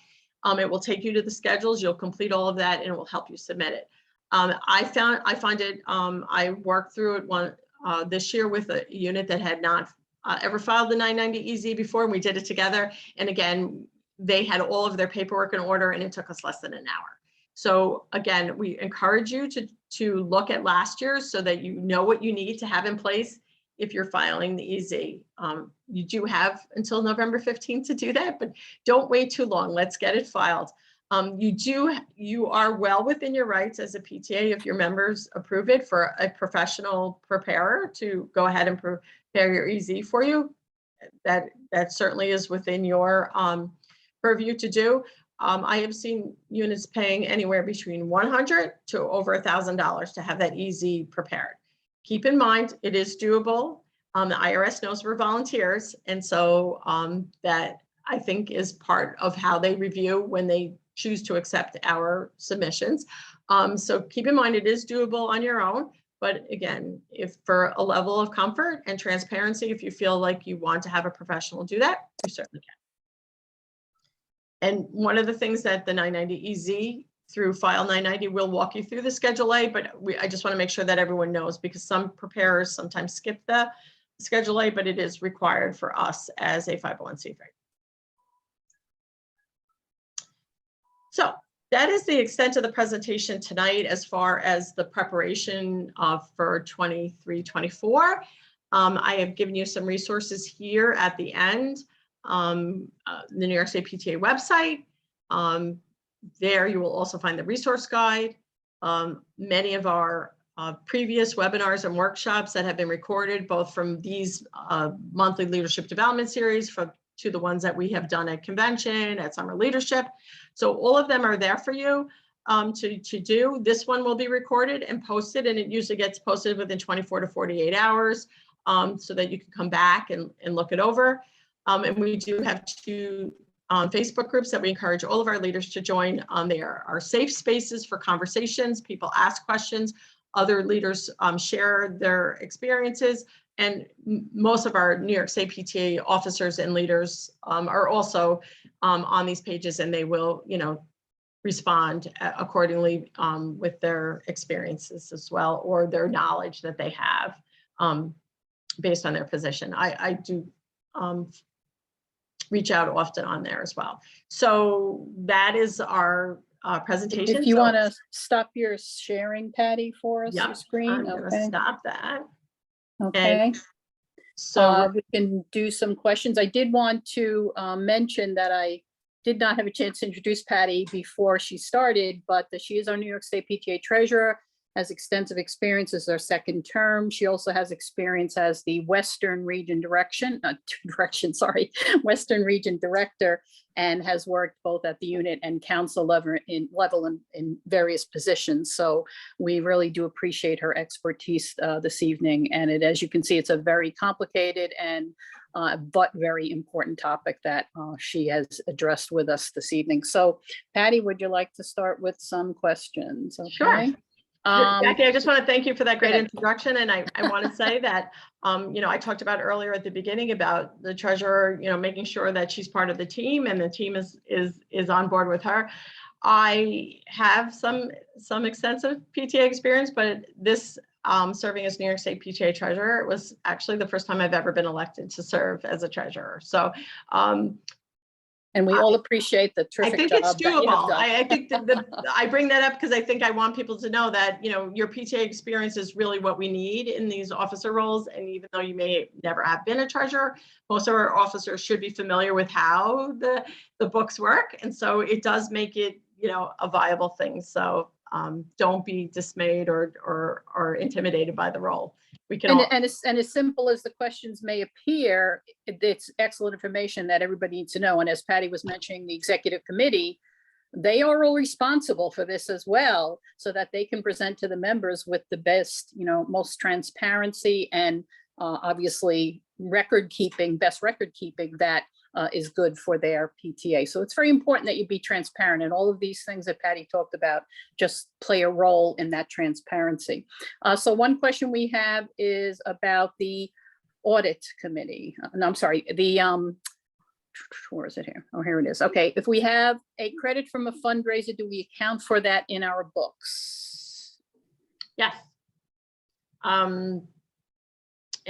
It will take you to the schedules. You'll complete all of that and it will help you submit it. I worked through it this year with a unit that had not ever filed the 990 EZ before, and we did it together. And again, they had all of their paperwork in order and it took us less than an hour. So again, we encourage you to look at last year's so that you know what you need to have in place if you're filing the EZ. You do have until November 15th to do that, but don't wait too long. Let's get it filed. You are well within your rights as a PTA if your members approve it for a professional preparer to go ahead and prepare your EZ for you. That certainly is within your purview to do. I have seen units paying anywhere between $100 to over $1,000 to have that EZ prepared. Keep in mind, it is doable. The IRS knows we're volunteers, and so that I think is part of how they review when they choose to accept our submissions. So keep in mind, it is doable on your own. But again, if for a level of comfort and transparency, if you feel like you want to have a professional do that, you certainly can. And one of the things that the 990 EZ through File 990 will walk you through the Schedule A, but I just want to make sure that everyone knows, because some preparers sometimes skip the Schedule A, but it is required for us as a 501c3. So that is the extent of the presentation tonight as far as the preparation for 23-24. I have given you some resources here at the end. The New York State PTA website. There you will also find the resource guide. Many of our previous webinars and workshops that have been recorded, both from these monthly leadership development series to the ones that we have done at convention, at summer leadership. So all of them are there for you to do. This one will be recorded and posted, and it usually gets posted within 24 to 48 hours so that you can come back and look it over. And we do have 2 Facebook groups that we encourage all of our leaders to join. They are safe spaces for conversations. People ask questions. Other leaders share their experiences. And most of our New York State PTA officers and leaders are also on these pages, and they will, respond accordingly with their experiences as well, or their knowledge that they have based on their position. I do reach out often on there as well. So that is our presentation. If you want to stop your sharing, Patty, for us, your screen. I'm gonna stop that. Okay. And so we can do some questions. I did want to mention that I did not have a chance to introduce Patty before she started, but that she is our New York State PTA treasurer, has extensive experience as our second term. She also has experience as the Western Region Western Region Director, and has worked both at the unit and council level in various positions. So we really do appreciate her expertise this evening. And as you can see, it's a very complicated and but very important topic that she has addressed with us this evening. So Patty, would you like to start with some questions? Okay. Sure. Jackie, I just want to thank you for that great ahead. introduction. And I want to say that, I talked about earlier at the beginning about the treasurer, making sure that she's part of the team and the team is on board with her. I have some extensive PTA experience, but this serving as New York State PTA treasurer was actually the first time I've ever been elected to serve as a treasurer. So, and we all appreciate the terrific job. I think it's doable. I think that I bring that up because I think I want people to know that, your PTA experience is really what we need in these officer roles. And even though you may never have been a treasurer, most of our officers should be familiar with how the books work. And so it does make it, a viable thing. So don't be dismayed or intimidated by the role. We can and as simple as the questions may appear, it's excellent information that everybody needs to know. And as Patty was mentioning, the executive committee, they are all responsible for this as well, so that they can present to the members with the best, most transparency and obviously best record keeping that is good for their PTA. So it's very important that you be transparent, and all of these things that Patty talked about just play a role in that transparency. So one question we have is about the audit committee. No, I'm sorry, the where is it here? Oh, here it is. Okay, if we have a credit from a fundraiser, do we account for that in our books? Yes.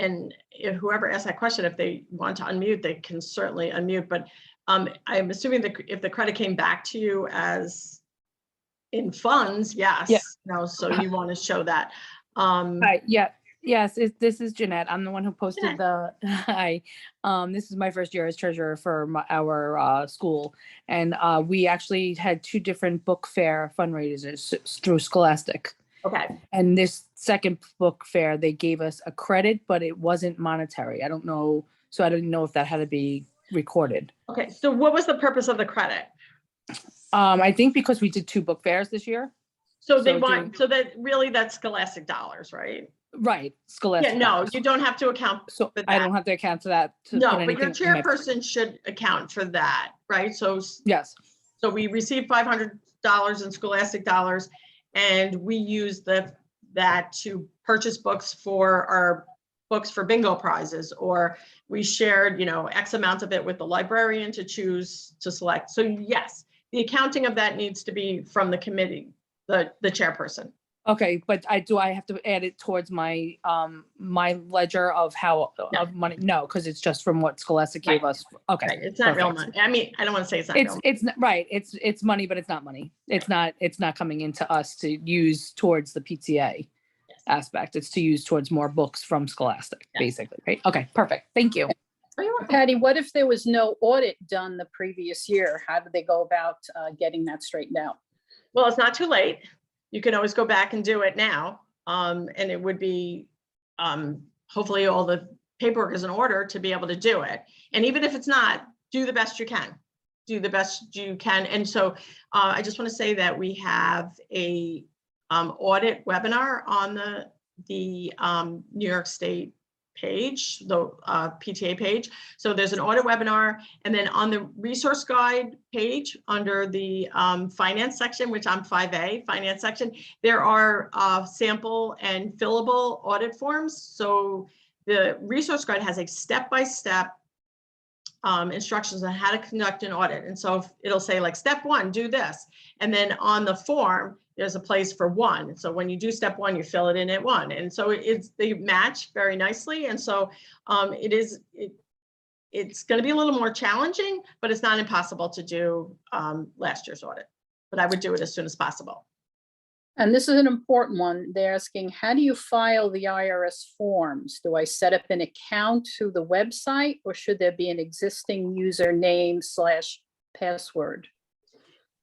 And if whoever asked that question, if they want to unmute, they can certainly unmute. But I'm assuming that if the credit came back to you as in funds, yes. Yeah. So you want to show that. Hi. Yeah. Yes. This is Jeanette. I'm the one who posted Jeanette. Hi. This is my first year as treasurer for our school, and we actually had 2 different book fair fundraisers through Scholastic. Okay. And this second book fair, they gave us a credit, but it wasn't monetary. I don't know. So I didn't know if that had to be recorded. Okay. So what was the purpose of the credit? I think because we did 2 book fairs this year. So that's Scholastic dollars, right? Right. Scholastic. Yeah, no, dollars. you don't have to account So for that. I don't have to account for that. No, but your chairperson should account for that, right? So yes. So we received $500 in Scholastic dollars, and we used that to purchase books for our books for bingo prizes, or we shared, X amount of it with the librarian to choose to select. So yes, the accounting of that needs to be from the committee, the chairperson. Okay, but I have to add it towards my my ledger of of money? No, because it's just from what Scholastic gave us. Okay, right. It's not real money. I mean, I don't want to say it's not real money. It's not right. It's money, but it's not money. It's not coming into us to use towards the PTA aspect. It's to use towards more books from Scholastic, basically, right? Okay, perfect. Thank you. Patty, what if there was no audit done the previous year? How did they go about getting that straightened out? Well, it's not too late. You can always go back and do it now. And it would be, hopefully all the paperwork is in order to be able to do it. And even if it's not, do the best you can. Do the best you can. And so I just want to say that we have a audit webinar on the New York State page, the PTA page. So there's an audit webinar, and then on the resource guide page under the finance section, which I'm 5A, finance section, there are sample and fillable audit forms. So the resource guide has a step-by-step instructions on how to conduct an audit. And so it'll say like step 1, do this. And then on the form, there's a place for 1. So when you do step 1, you fill it in at 1. And so they match very nicely. And so it's going to be a little more challenging, but it's not impossible to do last year's audit. But I would do it as soon as possible. And this is an important one. They're asking, how do you file the IRS forms? Do I set up an account through the website, or should there be an existing username / password?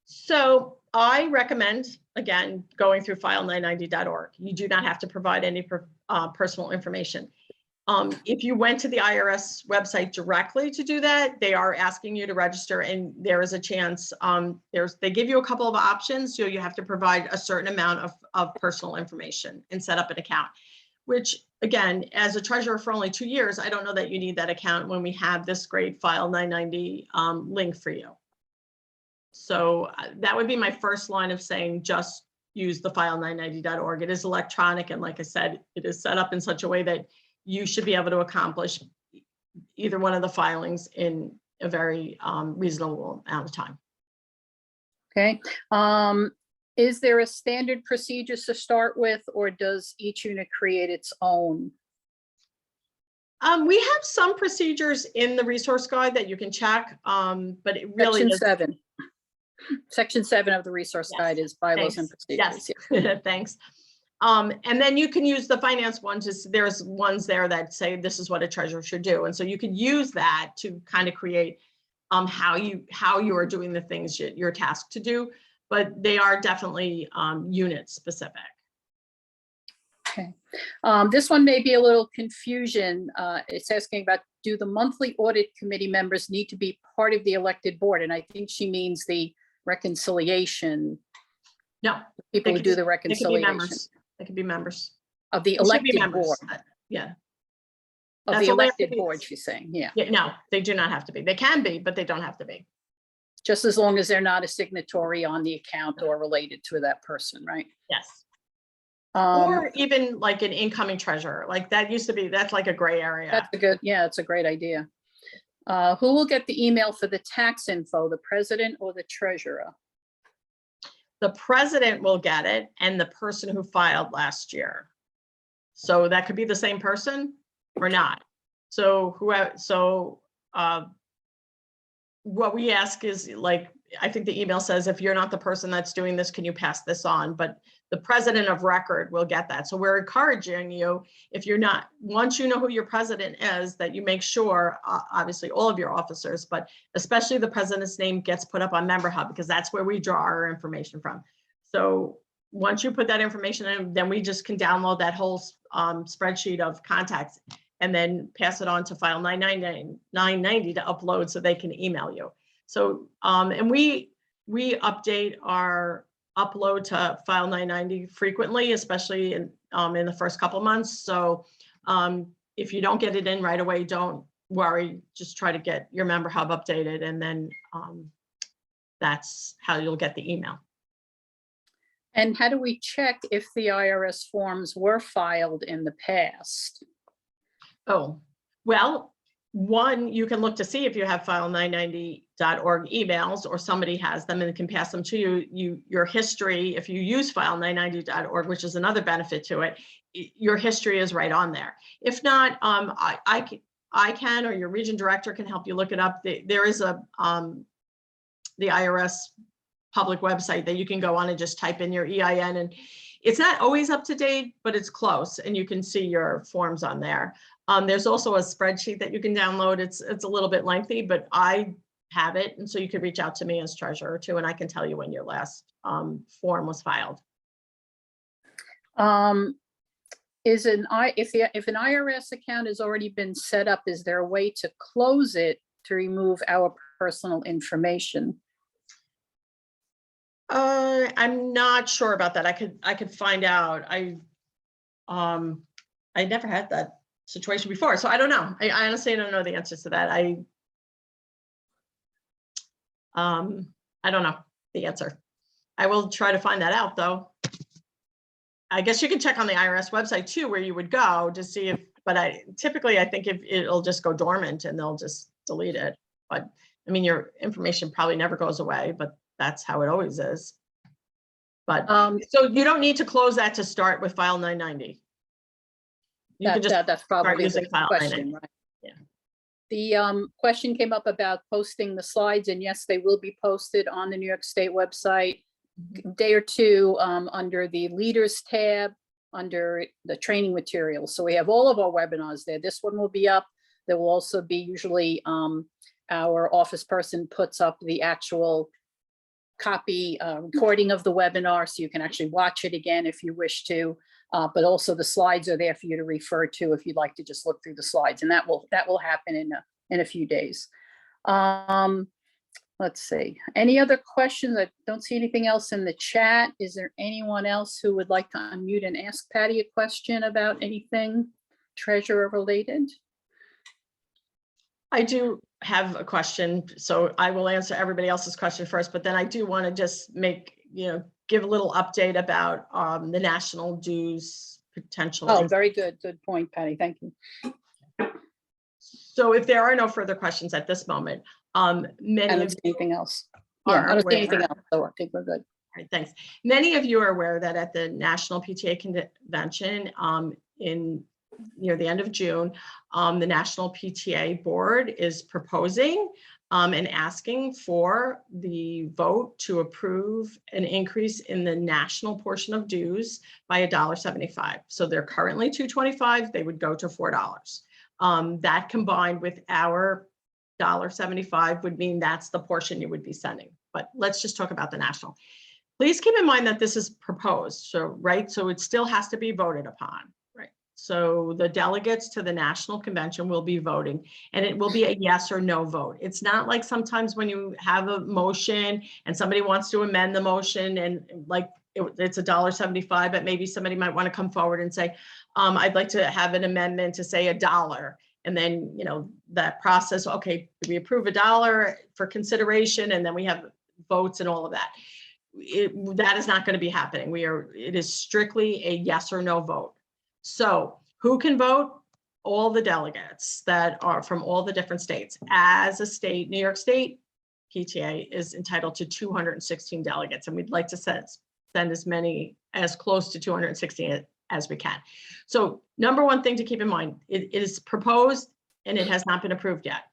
So I recommend, again, going through file990.org. You do not have to provide any personal information. If you went to the IRS website directly to do that, they are asking you to register, and there is a chance, they give you a couple of options. So you have to provide a certain amount of personal information and set up an account, which again, as a treasurer for only 2 years, I don't know that you need that account when we have this great File 990 link for you. So that would be my first line of saying, just use the file990.org. It is electronic. And like I said, it is set up in such a way that you should be able to accomplish either one of the filings in a very reasonable amount of time. Okay. Is there a standard procedure to start with, or does each unit create its own? We have some procedures in the resource guide that you can check, but it really Section is. 7. Section 7 of the resource guide is bylaws and procedures. Yes, thanks. And then you can use the finance ones. There's ones there that say this is what a treasurer should do. And so you could use that to kind of create how you are doing the things you're tasked to do, but they are definitely unit specific. Okay. This one may be a little confusion. It's asking about, do the monthly audit committee members need to be part of the elected board? And I think she means the reconciliation. No, People who do the reconciliation. They could be members Of the They should be elected members. board. Yeah. Of That's the all they have to elected be. board, she's saying, yeah. No, they do not have to be. They can be, but they don't have to be. Just as long as they're not a signatory on the account or related to that person, right? Yes. Um, Or even like an incoming treasurer, like that used to be, that's like a gray area. That's a good, yeah, it's a great idea. Who will get the email for the tax info, the president or the treasurer? The president will get it, and the person who filed last year. So that could be the same person or not. So what we ask is, like, I think the email says, if you're not the person that's doing this, can you pass this on? But the president of record will get that. So we're encouraging you, if you're not, once you know who your president is, that you make sure, obviously all of your officers, but especially the president's name gets put up on Member Hub, because that's where we draw our information from. So once you put that information in, then we just can download that whole spreadsheet of contacts and then pass it on to File 990 to upload so they can email you. So, and we update our upload to File 990 frequently, especially in the first couple months. So if you don't get it in right away, don't worry, just try to get your Member Hub updated, and then that's how you'll get the email. And how do we check if the IRS forms were filed in the past? Oh, well, one, you can look to see if you have file990.org emails, or somebody has them and can pass them to you. Your history, if you use file990.org, which is another benefit to it, your history is right on there. If not, I can, or your region director can help you look it up. There is the IRS public website that you can go on and just type in your EIN, and it's not always up to date, but it's close, and you can see your forms on there. There's also a spreadsheet that you can download. It's a little bit lengthy, but I have it, and so you could reach out to me as treasurer too, and I can tell you when your last form was filed. If an IRS account has already been set up, is there a way to close it to remove our personal information? I'm not sure about that. I could find out. I never had that situation before, so I don't know. I honestly don't know the answer to that. I don't know the answer. I will try to find that out, though. I guess you can check on the IRS website too, where you would go to see if, but typically I think if it'll just go dormant and they'll just delete it. But I mean, your information probably never goes away, but that's how it always is. But so you don't need to close that to start with file 990. You can just that's probably using the file question, 990. right? Yeah. The question came up about posting the slides, and yes, they will be posted on the New York State website a day or two under the leaders tab, under the training materials. So we have all of our webinars there. This one will be up. There will also be usually our office person puts up the actual copy recording of the webinar, so you can actually watch it again if you wish to. But also the slides are there for you to refer to if you'd like to just look through the slides, and that will happen in a few days. Let's see. Any other questions? I don't see anything else in the chat. Is there anyone else who would like to unmute and ask Patty a question about anything treasurer related? I do have a question, so I will answer everybody else's question first, but then I do want to just give a little update about the national dues potential. Oh, very good. Good point, Patty. Thank you. So if there are no further questions at this moment, I many don't of see you anything else. Yeah, I don't see anything else, so I think we're good. All right, thanks. Many of you are aware that at the National PTA Convention near the end of June, the National PTA Board is proposing and asking for the vote to approve an increase in the national portion of dues by $1.75. So they're currently $2.25, they would go to $4. That combined with our $1.75 would mean that's the portion you would be sending. But let's just talk about the national. Please keep in mind that this is proposed, so it still has to be voted upon, right? So the delegates to the national convention will be voting, and it will be a yes or no vote. It's not like sometimes when you have a motion and somebody wants to amend the motion, and like it's $1.75, but maybe somebody might want to come forward and say, I'd like to have an amendment to say $1. And then, that process, okay, we approve $1 for consideration, and then we have votes and all of that. That is not going to be happening. It is strictly a yes or no vote. So who can vote? All the delegates that are from all the different states. As a state, New York State PTA is entitled to 216 delegates, and we'd like to send as close to 216 as we can. So number one thing to keep in mind, it is proposed and it has not been approved yet.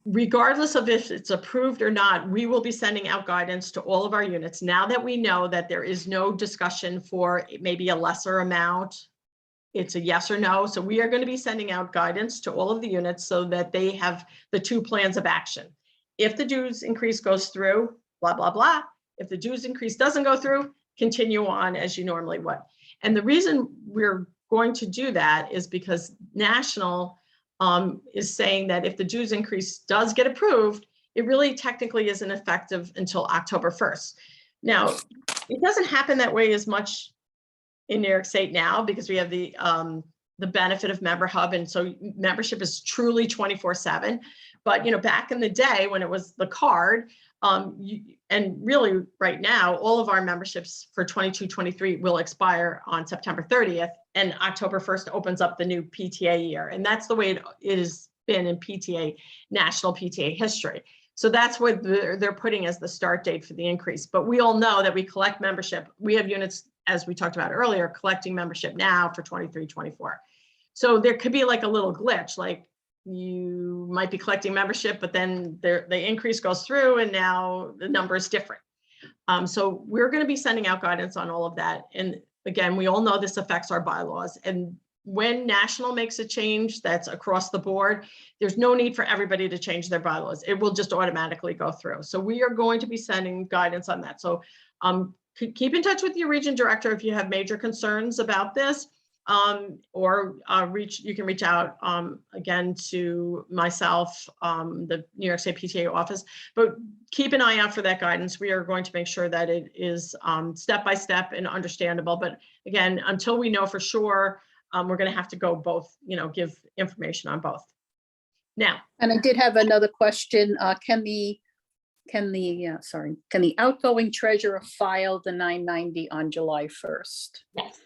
Regardless of if it's approved or not, we will be sending out guidance to all of our units now that we know that there is no discussion for maybe a lesser amount. It's a yes or no. So we are going to be sending out guidance to all of the units so that they have the two plans of action. If the dues increase goes through, blah, blah, blah. If the dues increase doesn't go through, continue on as you normally would. And the reason we're going to do that is because national is saying that if the dues increase does get approved, it really technically isn't effective until October 1st. Now, it doesn't happen that way as much in New York State now because we have the benefit of Member Hub, and so membership is truly 24/7. But back in the day when it was the card, and really right now, all of our memberships for 22-23 will expire on September 30th, and October 1st opens up the new PTA year. And that's the way it has been in PTA, national PTA history. So that's what they're putting as the start date for the increase. But we all know that we collect membership. We have units, as we talked about earlier, collecting membership now for 23-24. So there could be like a little glitch, like you might be collecting membership, but then the increase goes through and now the number is different. So we're going to be sending out guidance on all of that. And again, we all know this affects our bylaws. And when national makes a change that's across the board, there's no need for everybody to change their bylaws. It will just automatically go through. So we are going to be sending guidance on that. So keep in touch with your region director if you have major concerns about this. Or you can reach out again to myself, the New York State PTA office, but keep an eye out for that guidance. We are going to make sure that it is step by step and understandable. But again, until we know for sure, we're going to have to go both, give information on both. Now, and I did have another question. Can the outgoing treasurer file the 990 on July 1st? Yes.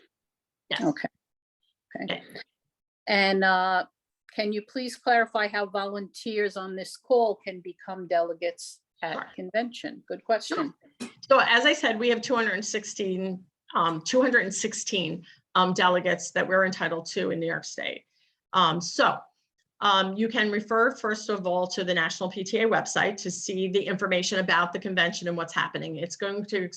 Yes. Okay. And can you please clarify how volunteers on this call can become delegates at Sure. convention? Good question. So as I said, we have 216 delegates that we're entitled to in New York State. You can refer, first of all, to the National PTA website to see the information about the convention and what's happening. It's going to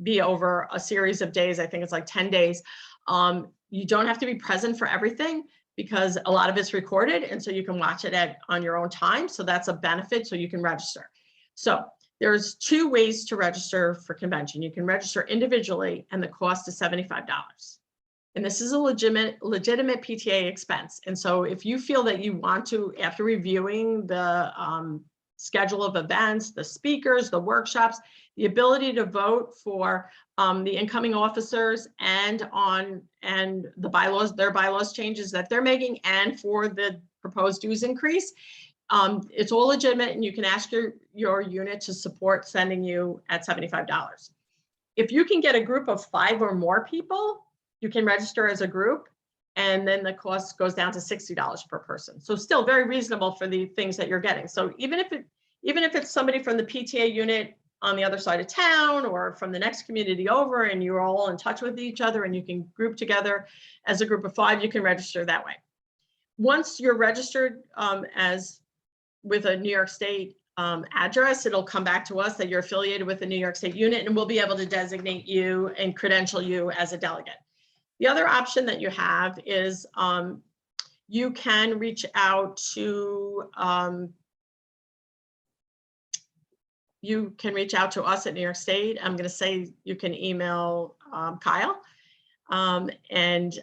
be over a series of days. I think it's like 10 days. You don't have to be present for everything because a lot of it's recorded, and so you can watch it on your own time. So that's a benefit, so you can register. So there's two ways to register for convention. You can register individually, and the cost is $75. And this is a legitimate PTA expense. And so if you feel that you want to, after reviewing the schedule of events, the speakers, the workshops, the ability to vote for the incoming officers and the bylaws, their bylaws changes that they're making, and for the proposed dues increase, it's all legitimate, and you can ask your unit to support sending you at $75. If you can get a group of 5 or more people, you can register as a group, and then the cost goes down to $60 per person. So still very reasonable for the things that you're getting. So even if it's somebody from the PTA unit on the other side of town or from the next community over, and you're all in touch with each other and you can group together as a group of 5, you can register that way. Once you're registered as with a New York State address, it'll come back to us that you're affiliated with the New York State unit, and we'll be able to designate you and credential you as a delegate. The other option that you have is you can reach out to us at New York State. I'm going to say you can email Kyle and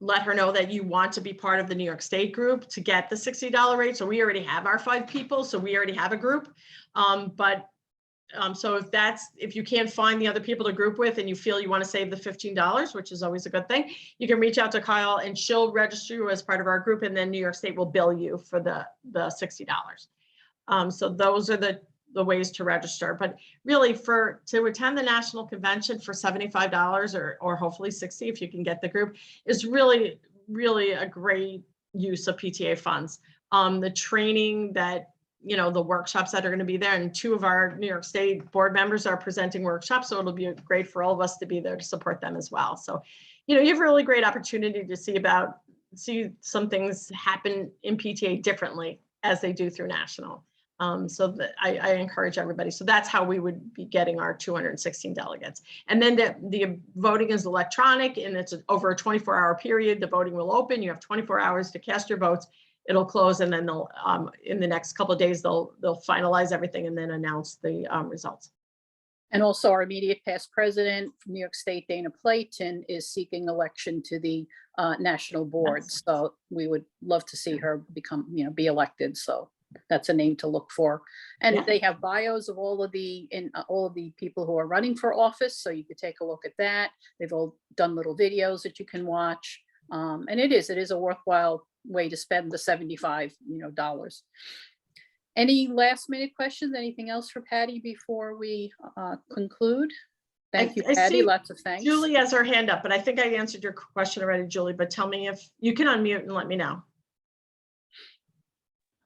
let her know that you want to be part of the New York State group to get the $60 rate. So we already have our 5 people, so we already have a group. So if you can't find the other people to group with and you feel you want to save the $15, which is always a good thing, you can reach out to Kyle and she'll register you as part of our group, and then New York State will bill you for the $60. So those are the ways to register. But really, to attend the national convention for $75 or hopefully $60 if you can get the group is really, really a great use of PTA funds. The training that, the workshops that are going to be there, and 2 of our New York State board members are presenting workshops, so it'll be great for all of us to be there to support them as well. So, you have a really great opportunity to see some things happen in PTA differently as they do through national. So I encourage everybody. So that's how we would be getting our 216 delegates. And then the voting is electronic, and it's over a 24-hour period. The voting will open. You have 24 hours to cast your votes. It'll close, and then they'll in the next couple of days they'll finalize everything and then announce the results. And also our immediate past president from New York State, Dana Playton, is seeking election to the national board. Yes. So we would love to see her be elected. So that's a name to look for. And Yeah. they have bios of all of the people who are running for office. So you could take a look at that. They've all done little videos that you can watch. And it is a worthwhile way to spend the $75 dollars. Any last minute questions? Anything else for Patty before we conclude? Thank you, I Patty. see Lots of thanks. Julie has her hand up, but I think I answered your question already, Julie, but tell me if you can unmute and let me know.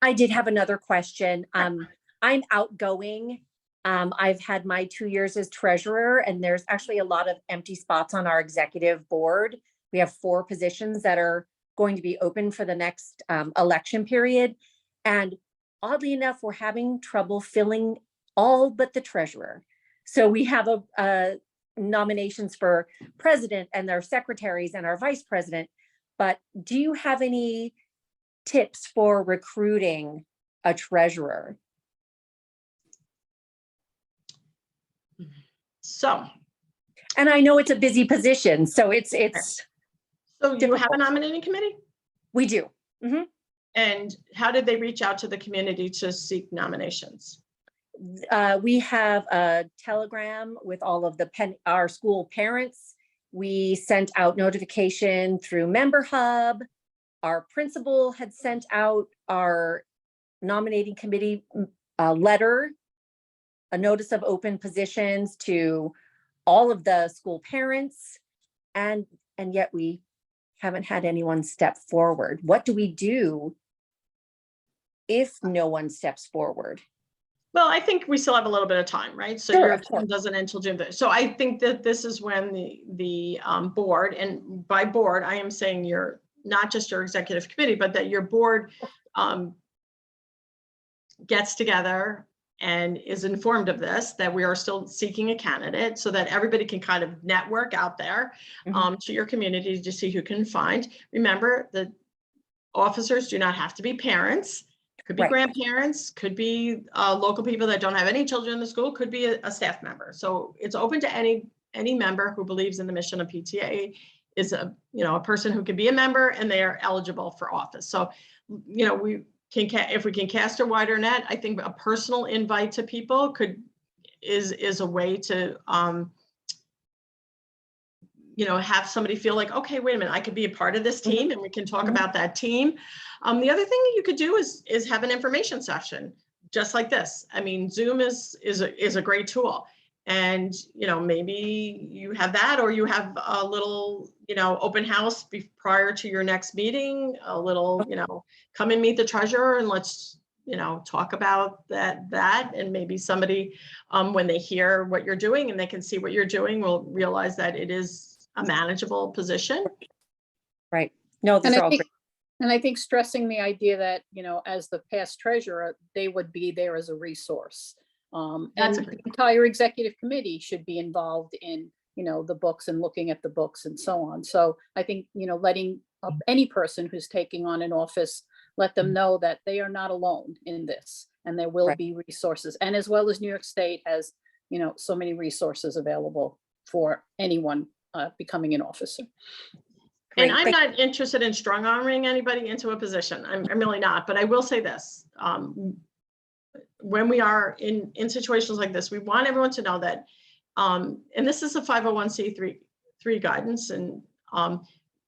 I did have another question. I'm outgoing. I've had my 2 years as treasurer, and there's actually a lot of empty spots on our executive board. We have 4 positions that are going to be open for the next election period. And oddly enough, we're having trouble filling all but the treasurer. So we have nominations for president and their secretaries and our vice president. But do you have any tips for recruiting a treasurer? So, and I know it's a busy position, so it's so you have a nominating committee? We do. Mm-hmm. And how did they reach out to the community to seek nominations? We have a telegram with all of our school parents. We sent out notification through Member Hub. Our principal had sent out our nominating committee letter, a notice of open positions to all of the school parents, and yet we haven't had anyone step forward. What do we do if no one steps forward? Well, I think we still have a little bit of time, right? So Sure, your of course. term doesn't end until June 30th. So I think that this is when the board, and by board, I am saying you're not just your executive committee, but that your board gets together and is informed of this, that we are still seeking a candidate, so that everybody can kind of network out there to your community to see who can find. Remember, the officers do not have to be parents. Could be Right. grandparents, could be local people that don't have any children in the school, could be a staff member. So it's open to any member who believes in the mission of PTA, is a person who can be a member and they are eligible for office. So, we can, if we can cast a wider net, I think a personal invite to people is a way to have somebody feel like, okay, wait a minute, I could be a part of this team and we can talk about that team. The other thing that you could do is have an information session just like this. I mean, Zoom is a great tool. And, maybe you have that, or you have a little, open house prior to your next meeting, a little, come and meet the treasurer and let's, talk about that. And maybe somebody, when they hear what you're doing and they can see what you're doing, will realize that it is a manageable position. Right. No, these are all great. And I think stressing the idea that, as the past treasurer, they would be there as a resource. And the entire executive committee should be involved in, the books and looking at the books and so on. So I think, letting any person who's taking on an office, let them know that they are not alone in this, and there will be resources. And as well as New York State has, so many resources available for anyone becoming an officer. And I'm not interested in strong arming anybody into a position. I'm really not, but I will say this. When we are in situations like this, we want everyone to know that, and this is a 501c3 guidance, and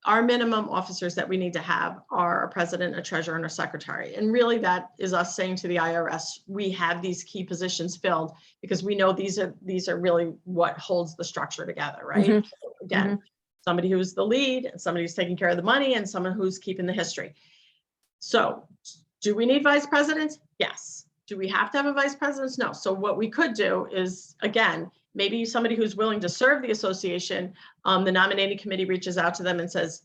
our minimum officers that we need to have are a president, a treasurer, and a secretary. And really that is us saying to the IRS, we have these key positions filled because we know these are really what holds the structure together, right? Again, somebody who's the lead, and somebody who's taking care of the money, and someone who's keeping the history. So do we need vice presidents? Yes. Do we have to have a vice president? No. So what we could do is, again, maybe somebody who's willing to serve the association, the nominating committee reaches out to them and says,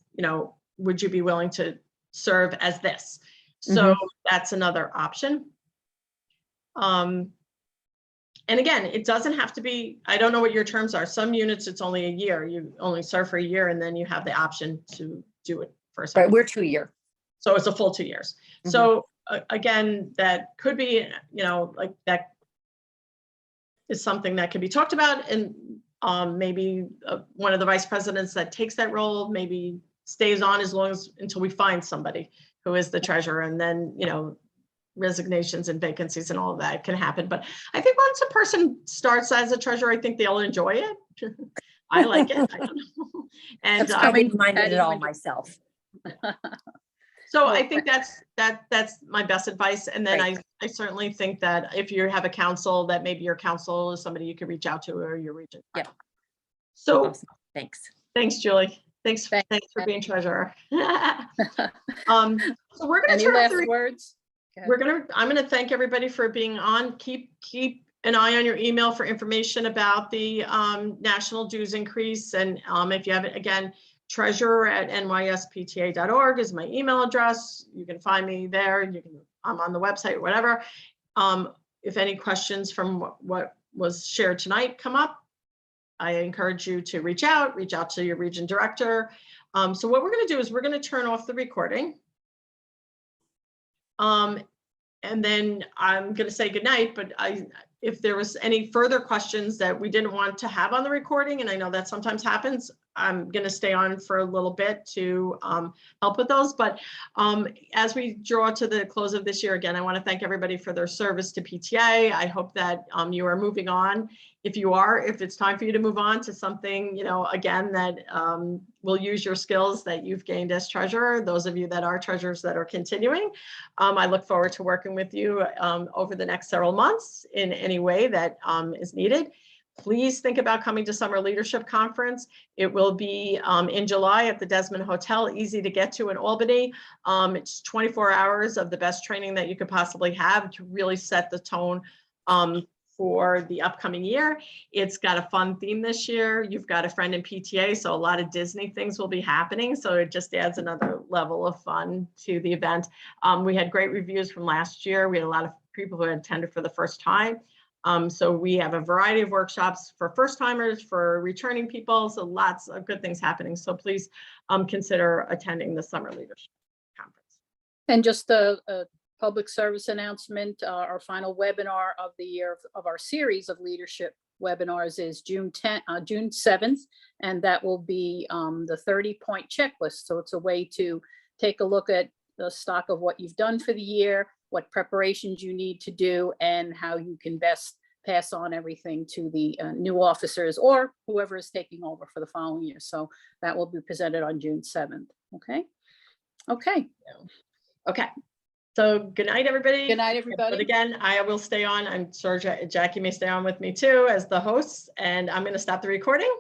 would you be willing to serve as this? So that's another option. And again, it doesn't have to be, I don't know what your terms are. Some units, it's only a year. You only serve for a year, and then you have the option to do it for a second. Right, we're 2 year. So it's a full 2 years. So again, that could be, like that is something that could be talked about. And maybe one of the vice presidents that takes that role maybe stays on until we find somebody who is the treasurer, and then, resignations and vacancies and all of that can happen. But I think once a person starts as a treasurer, I think they'll enjoy it. I like it. I don't know. And I wouldn't mind it at all myself. So I think that's my best advice. And then I certainly think that if you have a council, that maybe your council is somebody you could reach out to, or your region. Yeah. So awesome. Thanks, Julie. Thanks for being treasurer. So we're going to turn off the words. I'm going to thank everybody for being on. Keep an eye on your email for information about the national dues increase. And if you have it, again, treasurer@nyspta.org is my email address. You can find me there. I'm on the website, whatever. If any questions from what was shared tonight come up, I encourage you to reach out to your region director. So what we're going to do is we're going to turn off the recording. And then I'm going to say goodnight, but if there was any further questions that we didn't want to have on the recording, and I know that sometimes happens, I'm going to stay on for a little bit to help with those. But as we draw to the close of this year, again, I want to thank everybody for their service to PTA. I hope that you are moving on. If it's time for you to move on to something, again, that will use your skills that you've gained as treasurer, those of you that are treasurers that are continuing, I look forward to working with you over the next several months in any way that is needed. Please think about coming to Summer Leadership Conference. It will be in July at the Desmond Hotel, easy to get to in Albany. It's 24 hours of the best training that you could possibly have to really set the tone for the upcoming year. It's got a fun theme this year. You've got a friend in PTA, so a lot of Disney things will be happening. So it just adds another level of fun to the event. We had great reviews from last year. We had a lot of people who had attended for the first time. So we have a variety of workshops for first timers, for returning people. So lots of good things happening. So please consider attending the Summer Leadership Conference. And just a public service announcement, our final webinar of the year of our series of leadership webinars is June 7th, and that will be the 30-point checklist. So it's a way to take a look at the stock of what you've done for the year, what preparations you need to do, and how you can best pass on everything to the new officers or whoever is taking over for the following year. So that will be presented on June 7th. Okay. Okay. Okay. So good night, everybody. Good night, everybody. But again, I will stay on. I'm sure Jackie may stay on with me too as the host, and I'm going to stop the recording.